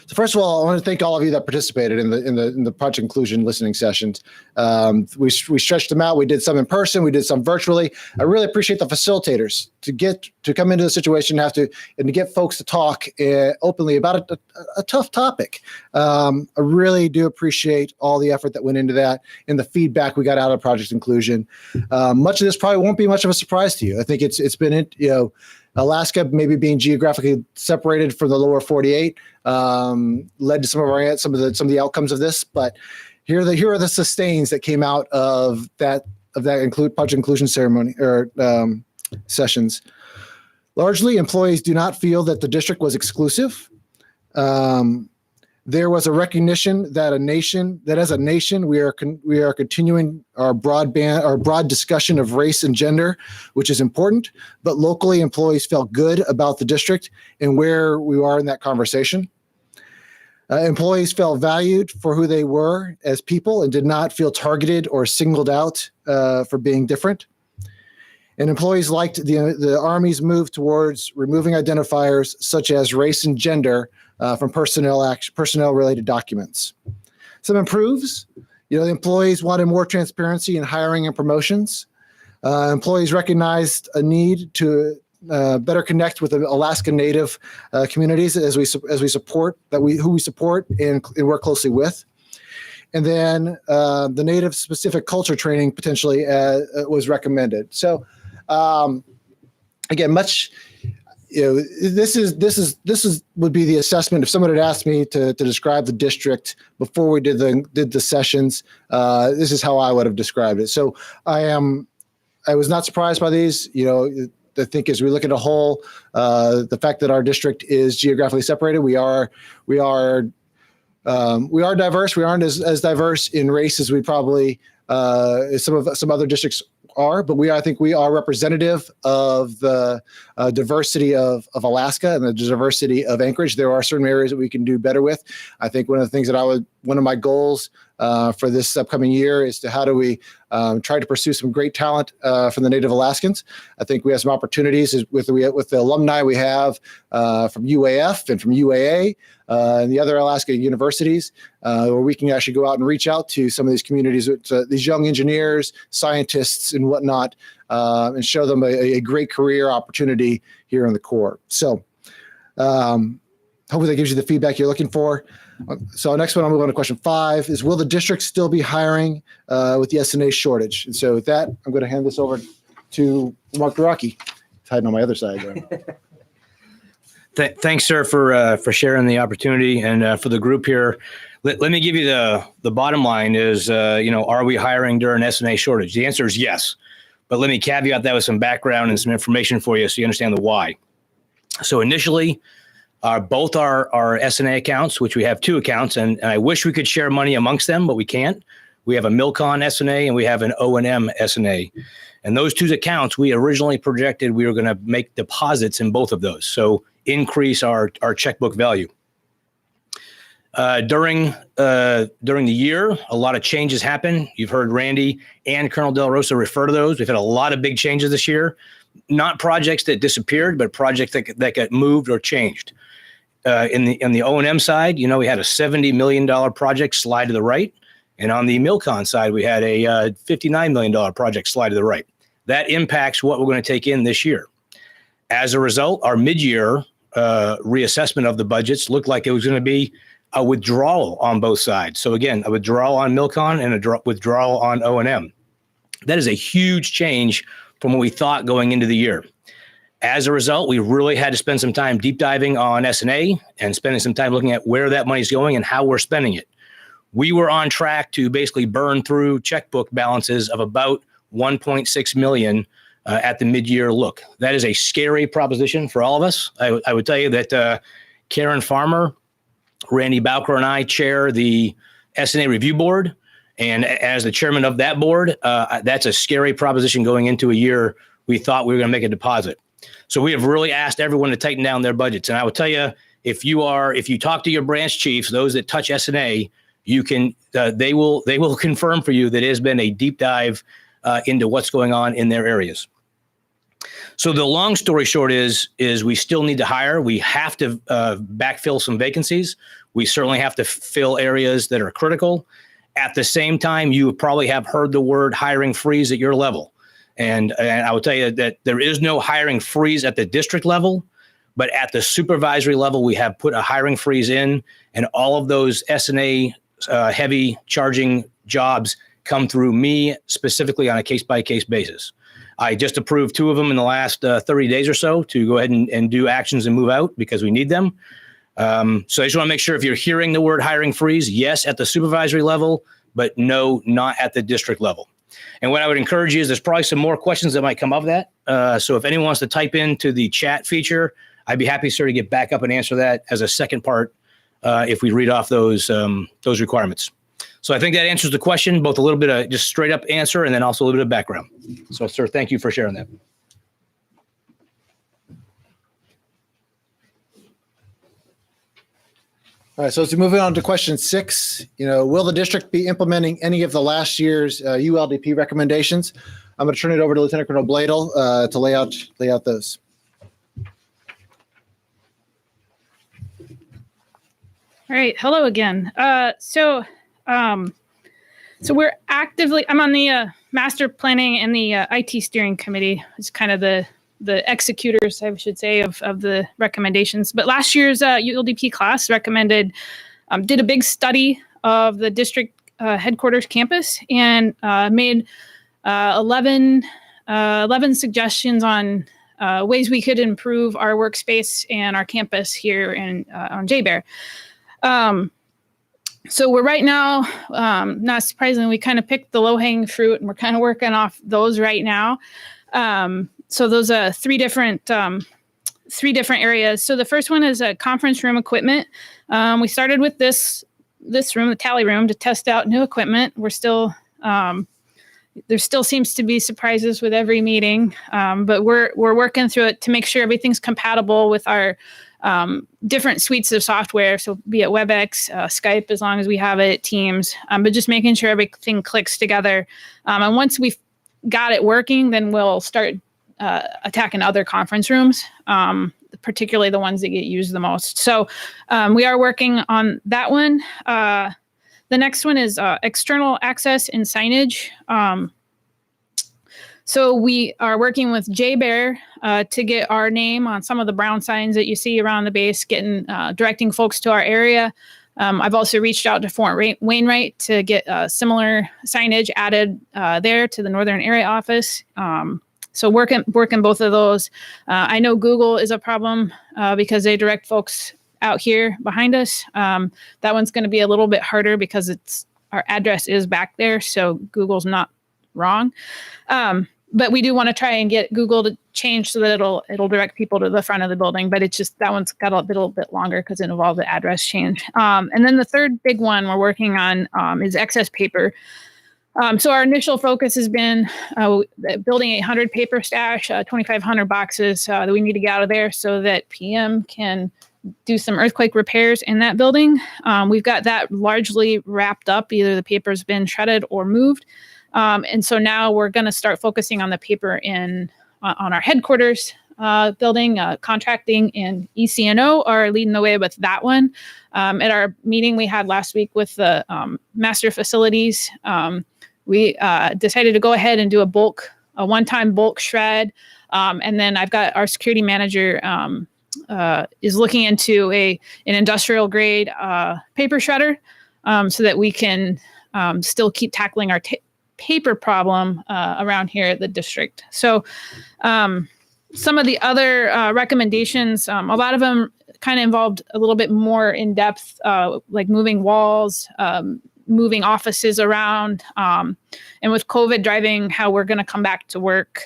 Speaker 3: So first of all, I want to thank all of you that participated in the project inclusion listening sessions. We stretched them out. We did some in person. We did some virtually. I really appreciate the facilitators to come into the situation and to get folks to talk openly about a tough topic. I really do appreciate all the effort that went into that and the feedback we got out of project inclusion. Much of this probably won't be much of a surprise to you. I think it's been Alaska maybe being geographically separated from the lower 48 led to some of the outcomes of this. But here are the sustains that came out of that project inclusion ceremony or sessions. Largely, employees do not feel that the district was exclusive. There was a recognition that as a nation, we are continuing our broad discussion of race and gender, which is important. But locally, employees felt good about the district and where we are in that conversation. Employees felt valued for who they were as people and did not feel targeted or singled out for being different. And employees liked the Army's move towards removing identifiers such as race and gender from personnel-related documents. Some improves. The employees wanted more transparency in hiring and promotions. Employees recognized a need to better connect with the Alaska Native communities as we support who we support and work closely with. And then the Native specific culture training potentially was recommended. So again, this would be the assessment. If someone had asked me to describe the district before we did the sessions, this is how I would have described it. So I was not surprised by these. I think as we look at a whole, the fact that our district is geographically separated, we are diverse. We aren't as diverse in race as we probably as some other districts are, but I think we are representative of the diversity of Alaska and the diversity of Anchorage. There are certain areas that we can do better with. I think one of the things that one of my goals for this upcoming year is to how do we try to pursue some great talent from the Native Alaskans. I think we have some opportunities with the alumni we have from UAF and from UAA and the other Alaska universities, where we can actually go out and reach out to some of these communities, these young engineers, scientists, and whatnot, and show them a great career opportunity here in the Corps. So hopefully that gives you the feedback you're looking for. So next one, I'll move on to question 5 is, will the district still be hiring with the SNA shortage? And so with that, I'm going to hand this over to Mark Duraki. He's hiding on my other side there.
Speaker 5: Thanks, sir, for sharing the opportunity and for the group here. Let me give you the bottom line is, are we hiring during SNA shortage? The answer is yes. But let me caveat that with some background and some information for you so you understand the why. So initially, both our SNA accounts, which we have 2 accounts, and I wish we could share money amongst them, but we can't. We have a Milcon SNA and we have an O&M SNA. And those 2 accounts, we originally projected we were going to make deposits in both of those. So increase our checkbook value. During the year, a lot of changes happen. You've heard Randy and Colonel Delarosa refer to those. We've had a lot of big changes this year, not projects that disappeared, but projects that got moved or changed. In the O&M side, we had a $70 million project slide to the right. And on the Milcon side, we had a $59 million project slide to the right. that impacts what we're going to take in this year. As a result, our mid-year reassessment of the budgets looked like it was going to be a withdrawal on both sides. So again, a withdrawal on Milcon and a withdrawal on O&M. That is a huge change from what we thought going into the year. As a result, we really had to spend some time deep diving on S&A and spending some time looking at where that money's going and how we're spending it. We were on track to basically burn through checkbook balances of about 1.6 million at the mid-year look. That is a scary proposition for all of us. I would tell you that Karen Farmer, Randy Bowker, and I chair the S&A Review Board. And as the chairman of that board, that's a scary proposition going into a year we thought we were going to make a deposit. So we have really asked everyone to tighten down their budgets. And I will tell you, if you talk to your branch chiefs, those that touch S&A, you can they will confirm for you that it has been a deep dive into what's going on in their areas. So the long story short is we still need to hire. We have to backfill some vacancies. We certainly have to fill areas that are critical. At the same time, you probably have heard the word hiring freeze at your level. And I will tell you that there is no hiring freeze at the district level, but at the supervisory level, we have put a hiring freeze in, and all of those S&A heavy charging jobs come through me specifically on a case-by-case basis. I just approved 2 of them in the last 30 days or so to go ahead and do actions and move out because we need them. So I just want to make sure if you're hearing the word hiring freeze, yes, at the supervisory level, but no, not at the district level. And what I would encourage you is there's probably some more questions that might come of that. So if anyone wants to type into the chat feature, I'd be happy, sir, to get back up and answer that as a second part if we read off those requirements. So I think that answers the question, both a little bit of just straight up answer and then also a little bit of background. So, sir, thank you for sharing that.
Speaker 3: All right, so as we move on to question 6, will the district be implementing any of the last year's ULDP recommendations? I'm going to turn it over to Lieutenant Colonel Bladel to lay out those.
Speaker 2: All right. Hello again. So we're actively, I'm on the master planning and the IT steering committee. It's kind of the executors, I should say, of the recommendations. But last year's ULDP class did a big study of the district headquarters campus and made 11 suggestions on ways we could improve our workspace and our campus here on JBER. So we're right now, not surprisingly, we kind of picked the low-hanging fruit and we're kind of working off those right now. So those are three different areas. So the first one is a conference room equipment. We started with this room, the tally room, to test out new equipment. We're still there still seems to be surprises with every meeting, but we're working through it to make sure everything's compatible with our different suites of software. So be it WebEx, Skype, as long as we have it, Teams, but just making sure everything clicks together. And once we've got it working, then we'll start attacking other conference rooms, particularly the ones that get used the most. So we are working on that one. The next one is external access and signage. So we are working with JBER to get our name on some of the brown signs that you see around the base, directing folks to our area. I've also reached out to Fort Wainwright to get similar signage added there to the Northern Area office. So working both of those. I know Google is a problem because they direct folks out here behind us. That one's going to be a little bit harder because our address is back there, so Google's not wrong. But we do want to try and get Google to change so that it'll direct people to the front of the building. But it's just that one's got a little bit longer because it involves the address change. And then the third big one we're working on is excess paper. So our initial focus has been building 800 paper stash, 2,500 boxes that we need to get out of there so that PM can do some earthquake repairs in that building. We've got that largely wrapped up. Either the paper's been shredded or moved. And so now we're going to start focusing on the paper on our headquarters building. Contracting and ECNO are leading the way with that one. At our meeting we had last week with the master facilities, we decided to go ahead and do a bulk a one-time bulk shred. And then I've got our security manager is looking into an industrial grade paper shredder so that we can still keep tackling our paper problem around here at the district. So some of the other recommendations, a lot of them kind of involved a little bit more in depth, like moving walls, moving offices around, and with COVID driving how we're going to come back to work,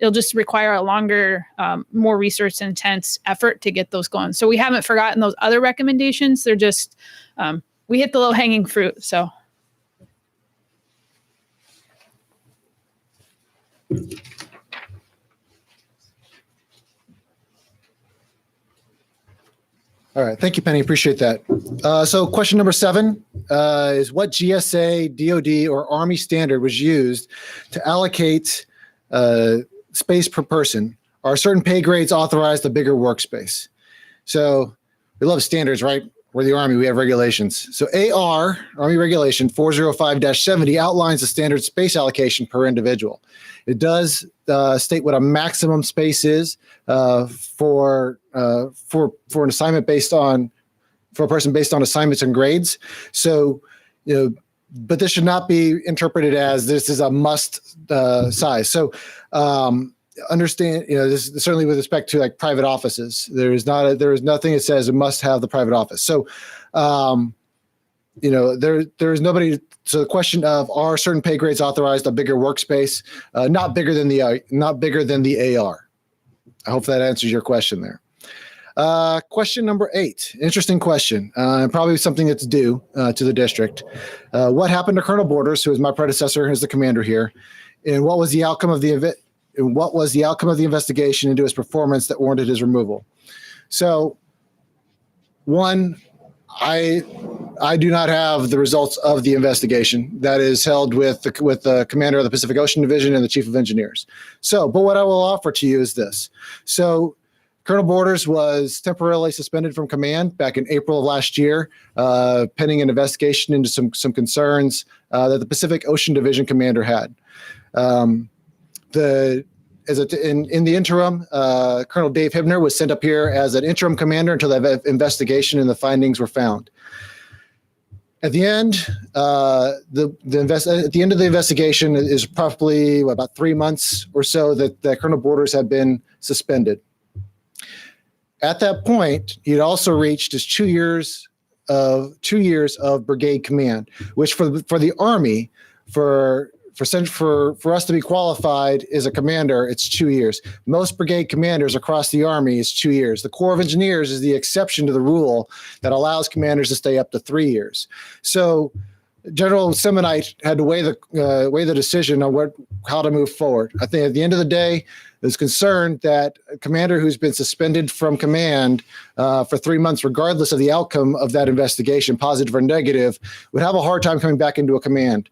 Speaker 2: it'll just require a longer, more research intense effort to get those going. So we haven't forgotten those other recommendations. They're just, we hit the low hanging fruit. So.
Speaker 3: All right. Thank you, Penny. Appreciate that. So question number 7 is what GSA, DOD, or Army standard was used to allocate space per person? Are certain pay grades authorized a bigger workspace? So we love standards, right? We're the Army. We have regulations. So AR, Army Regulation 405-70, outlines the standard space allocation per individual. It does state what a maximum space is for an assignment for a person based on assignments and grades. So, but this should not be interpreted as this is a must size. So, understand, this certainly with respect to like private offices, there is nothing that says it must have the private office. So, there is nobody. So the question of are certain pay grades authorized a bigger workspace, not bigger than the AR. I hope that answers your question there. Question number 8, interesting question, and probably something that's due to the district. What happened to Colonel Borders, who is my predecessor as the commander here, and what was the outcome of the investigation into his performance that warranted his removal? So, one, I do not have the results of the investigation that is held with the commander of the Pacific Ocean Division and the chief of engineers. So, but what I will offer to you is this. So, Colonel Borders was temporarily suspended from command back in April of last year, pending an investigation into some concerns that the Pacific Ocean Division commander had. In the interim, Colonel Dave Hibner was sent up here as an interim commander until the investigation and the findings were found. At the end, at the end of the investigation is probably about 3 months or so that Colonel Borders had been suspended. At that point, he'd also reached his 2 years of brigade command, which for the Army, for us to be qualified as a commander, it's 2 years. Most brigade commanders across the Army is 2 years. The Corps of Engineers is the exception to the rule that allows commanders to stay up to 3 years. So General Semonite had to weigh the decision on how to move forward. I think at the end of the day, is concerned that a commander who's been suspended from command for 3 months, regardless of the outcome of that investigation, positive or negative, would have a hard time coming back into a command.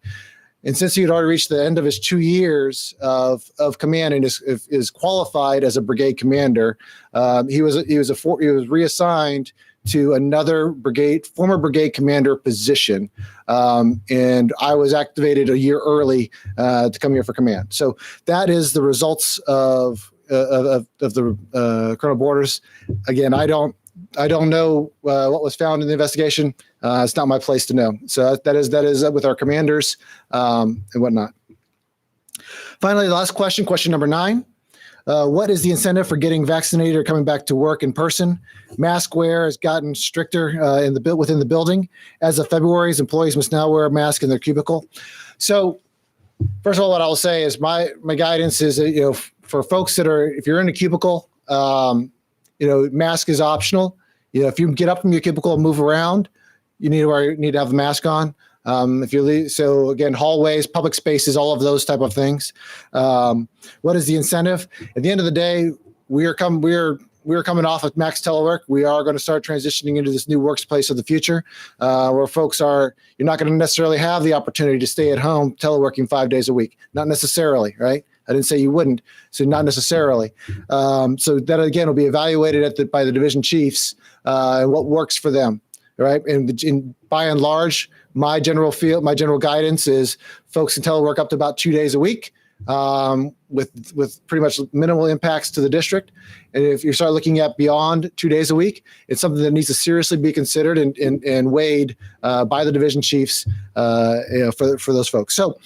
Speaker 3: And since he had already reached the end of his 2 years of command and is qualified as a brigade commander, he was reassigned to another former brigade commander position. And I was activated a year early to come here for command. So that is the results of the Colonel Borders. Again, I don't know what was found in the investigation. It's not my place to know. So that is with our commanders and whatnot. Finally, the last question number 9. What is the incentive for getting vaccinated or coming back to work in person? Mask wear has gotten stricter within the building. As of February, employees must now wear a mask in their cubicle. So, first of all, what I'll say is my guidance is that, for folks if you're in a cubicle, mask is optional. If you get up from your cubicle and move around, you need to have a mask on. If you leave, so again, hallways, public spaces, all of those type of things. What is the incentive? At the end of the day, we're coming off of max telework. We are going to start transitioning into this new workplace of the future, where folks you're not going to necessarily have the opportunity to stay at home teleworking 5 days a week. Not necessarily, right? I didn't say you wouldn't, so not necessarily. So that again will be evaluated by the division chiefs and what works for them, right? And by and large, my general guidance is folks can telework up to about 2 days a week. with pretty much minimal impacts to the district. And if you start looking at beyond 2 days a week, it's something that needs to seriously be considered and weighed by the division chiefs for those folks. So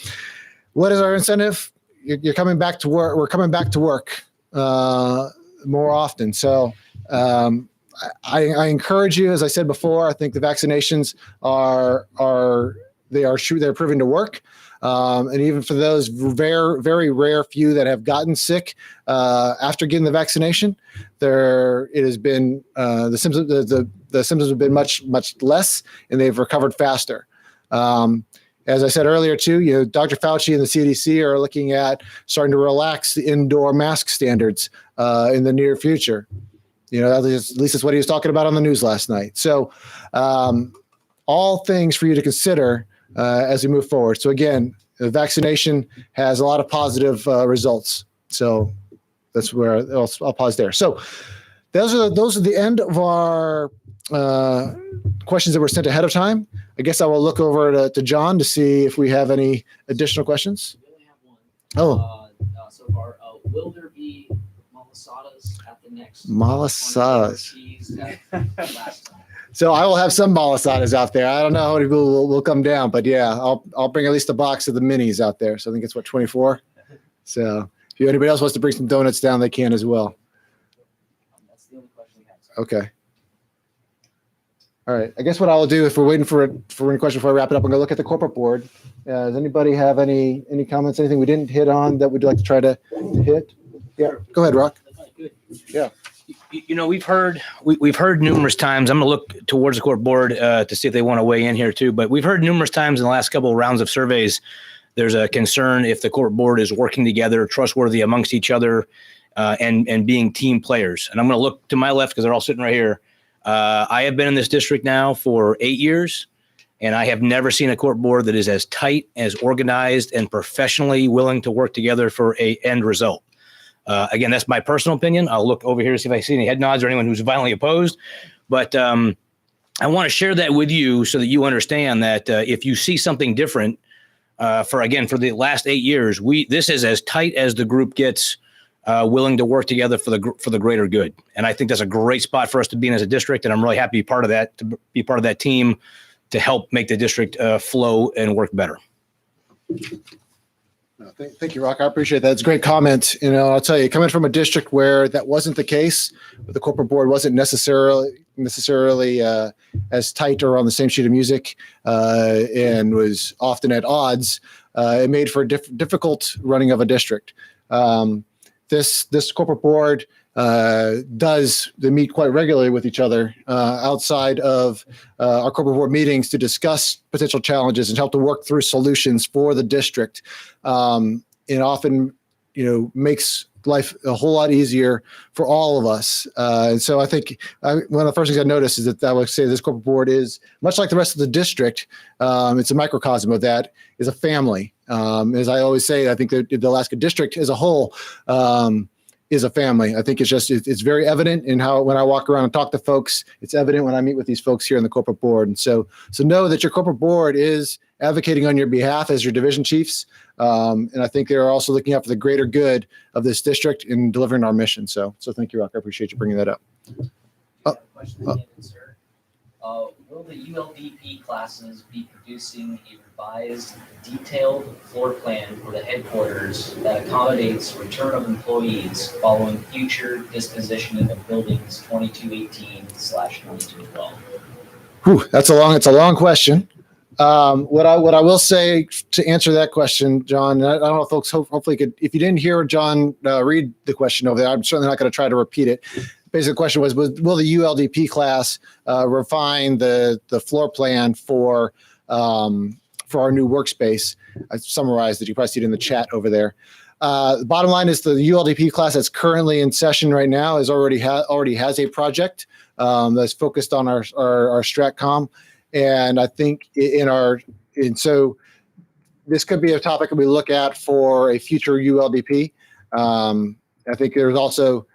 Speaker 3: what is our incentive? You're coming back to work. We're coming back to work more often. So I encourage you, as I said before, I think the vaccinations they're proving to work. And even for those very rare few that have gotten sick after getting the vaccination, it has been the symptoms have been much less, and they've recovered faster. As I said earlier, too, Dr. Fauci and the CDC are looking at starting to relax the indoor mask standards in the near future. At least that's what he was talking about on the news last night. So, all things for you to consider as we move forward. So again, the vaccination has a lot of positive results. So that's where I'll pause there. So those are the end of our questions that were sent ahead of time. I guess I will look over to John to see if we have any additional questions.
Speaker 6: We only have one.
Speaker 3: Oh,
Speaker 6: So far, will there be malasadas at the next?
Speaker 3: malasadas.
Speaker 6: Last time.
Speaker 3: So I will have some malasadas out there. I don't know how many people will come down, but yeah, I'll bring at least a box of the minis out there. So I think it's 24. So if anybody else wants to bring some donuts down, they can as well.
Speaker 6: That's the only question we have.
Speaker 3: Okay. All right. I guess what I'll do, if we're waiting for any question before I wrap it up, I'm going to look at the corporate board. Does anybody have any comments? Anything we didn't hit on that we'd like to try to hit? Yeah. Go ahead, Rock.
Speaker 6: Good.
Speaker 3: Yeah.
Speaker 5: We've heard numerous times. I'm going to look towards the court board to see if they want to weigh in here too. But we've heard numerous times in the last couple of rounds of surveys, there's a concern if the court board is working together, trustworthy amongst each other, and being team players. And I'm going to look to my left because they're all sitting right here. I have been in this district now for 8 years, and I have never seen a court board that is as tight, as organized, and professionally willing to work together for a end result. Again, that's my personal opinion. I'll look over here to see if I see any head nods or anyone who's violently opposed. But I want to share that with you so that you understand that if you see something different, for the last 8 years, this is as tight as the group gets, willing to work together for the greater good. And I think that's a great spot for us to be in as a district. And I'm really happy to be part of that team to help make the district flow and work better.
Speaker 3: Thank you, Rock. I appreciate that. It's a great comment. I'll tell you, coming from a district where that wasn't the case, where the corporate board wasn't necessarily as tight or on the same sheet of music, and was often at odds, it made for a difficult running of a district. This corporate board they meet quite regularly with each other outside of our corporate board meetings to discuss potential challenges and help to work through solutions for the district. It often, makes life a whole lot easier for all of us. And so I think one of the first things I noticed is that I would say this corporate board is much like the rest of the district. It's a microcosm of that, is a family. As I always say, I think that the Alaska district as a whole is a family. I think it's very evident in when I walk around and talk to folks. It's evident when I meet with these folks here in the corporate board. And so know that your corporate board is advocating on your behalf as your division chiefs. And I think they're also looking out for the greater good of this district in delivering our mission. So thank you, Rock. I appreciate you bringing that up.
Speaker 6: Question again, sir. Will the ULDP classes be producing a revised, detailed floor plan for the headquarters that accommodates return of employees following future disposition of buildings 2218/2212?
Speaker 3: It's a long question. What I will say to answer that question, John, I don't know if folks hopefully could, if you didn't hear John read the question over there, I'm certainly not going to try to repeat it. Basically, the question was will the ULDP class refine the floor plan for our new workspace? I summarized it. You probably see it in the chat over there. The bottom line is the ULDP class that's currently in session right now already has a project that's focused on our StratCom. And I think so this could be a topic that we look at for a future ULDP. I think there's also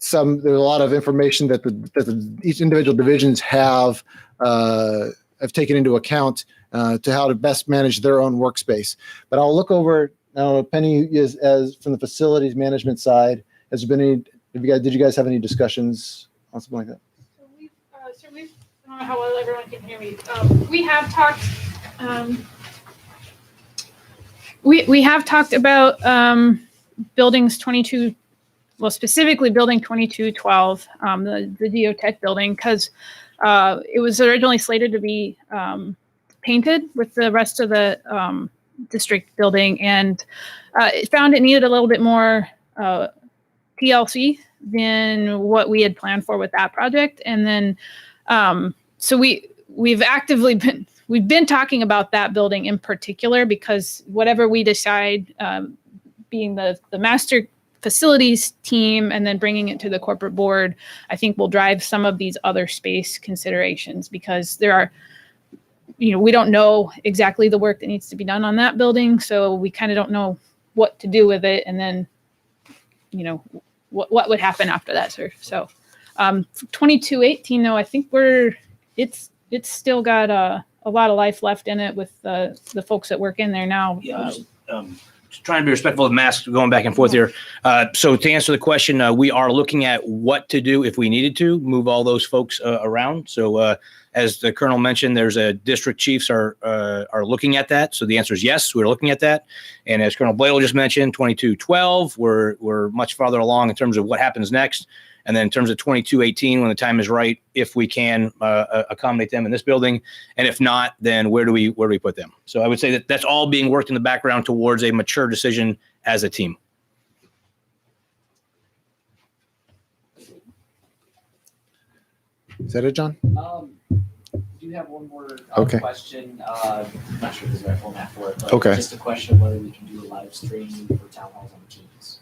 Speaker 3: there's a lot of information that each individual divisions have taken into account to how to best manage their own workspace. But I'll look over don't know, Penny, is as from the facilities management side, has there been any? Did you guys have any discussions on something like that?
Speaker 2: So we've, I don't know how well everyone can hear me. We have talked. We have talked about buildings 22. Well, specifically building 2212, the Geotech building, because it was originally slated to be painted with the rest of the district building, and it found it needed a little bit more TLC than what we had planned for with that project. And then, so we've been talking about that building in particular, because whatever we decide, being the master facilities team and then bringing it to the corporate board, I think will drive some of these other space considerations, because there are, we don't know exactly the work that needs to be done on that building. So we kind of don't know what to do with it. And then, what would happen after that, sir. So 2218, though, I think it's still got a lot of life left in it with the folks that work in there now.
Speaker 5: Yeah, just trying to be respectful of masks going back and forth here. So to answer the question, we are looking at what to do if we needed to move all those folks around. So as the Colonel mentioned, there's a district chiefs are looking at that. So the answer is yes, we're looking at that. And as Colonel Bladel just mentioned, 2212, we're much farther along in terms of what happens next. And then in terms of 2218, when the time is right, if we can accommodate them in this building, and if not, then where do we put them? So I would say that that's all being worked in the background towards a mature decision as a team.
Speaker 3: Is that it, John?
Speaker 6: Do have one more
Speaker 3: Okay.
Speaker 6: question. I'm not sure if there's a right format for it, but
Speaker 3: Okay.
Speaker 6: just a question of whether we can do a live stream for town halls on Teams.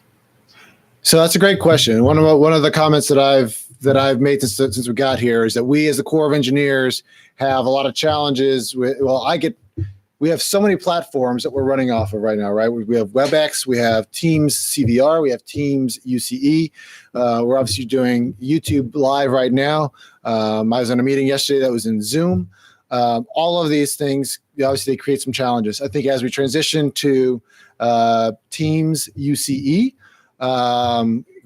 Speaker 3: So that's a great question. One of the comments that I've made since we got here is that we, as the Corps of Engineers, have a lot of challenges with. We have so many platforms that we're running off of right now, right? We have WebEx, we have Teams CVR, we have Teams UCE. We're obviously doing YouTube Live right now. I was on a meeting yesterday that was in Zoom. All of these things, obviously, they create some challenges. I think as we transition to Teams UCE,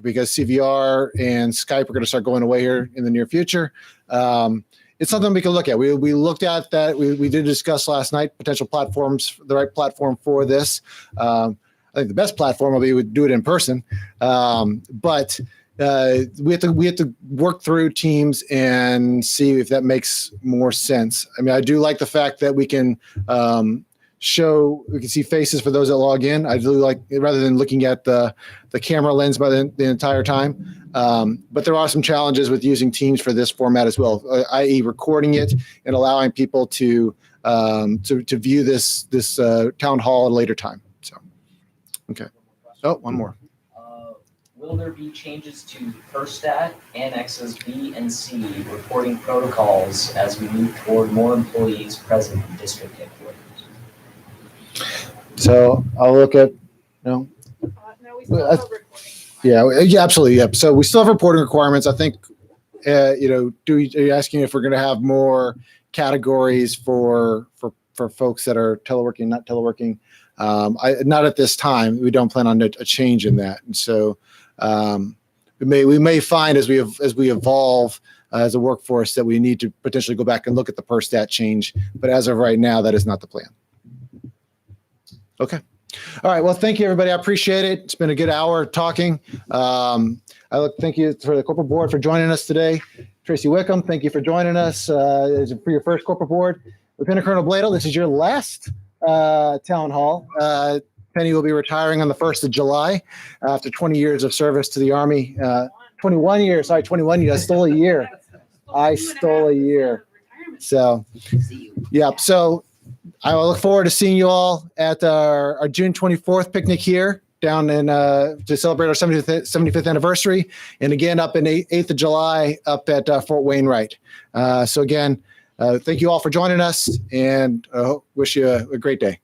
Speaker 3: because CVR and Skype are going to start going away here in the near future. It's something we can look at. We looked at that. We did discuss last night potential platforms, the right platform for this. I think the best platform will be we do it in person, but we have to work through Teams and see if that makes more sense. I mean, I do like the fact that we can see faces for those that log in. I do like, rather than looking at the camera lens by the entire time. But there are some challenges with using Teams for this format as well, i.e. recording it and allowing people to view this town hall at a later time. So, okay. Oh, one more.
Speaker 6: Will there be changes to FirstStat, Annexes B and C reporting protocols as we move toward more employees present in district headquarters?
Speaker 3: So I'll look at,
Speaker 2: No, we still have a recording.
Speaker 3: yeah, absolutely. Yeah. So we still have reporting requirements. I think, are you asking if we're going to have more categories for folks that are teleworking, not teleworking? Not at this time. We don't plan on a change in that. And so we may find as we evolve as a workforce that we need to potentially go back and look at the FirstStat change. But as of right now, that is not the plan. Okay. All right. Well, thank you, everybody. I appreciate it. It's been a good hour talking. Thank you for the corporate board for joining us today. Tracy Wickham, thank you for joining us for your first corporate board. Lieutenant Colonel Bladel, this is your last town hall. Penny will be retiring on the 1st of July after 20 years of service to the Army. 21 years. Sorry, 21 years. I stole a year. So, yeah. So I will look forward to seeing you all at our June 24th picnic here down in to celebrate our 75th anniversary, and again up in 8th of July up at Fort Wainwright. So again, thank you all for joining us, and wish you a great day.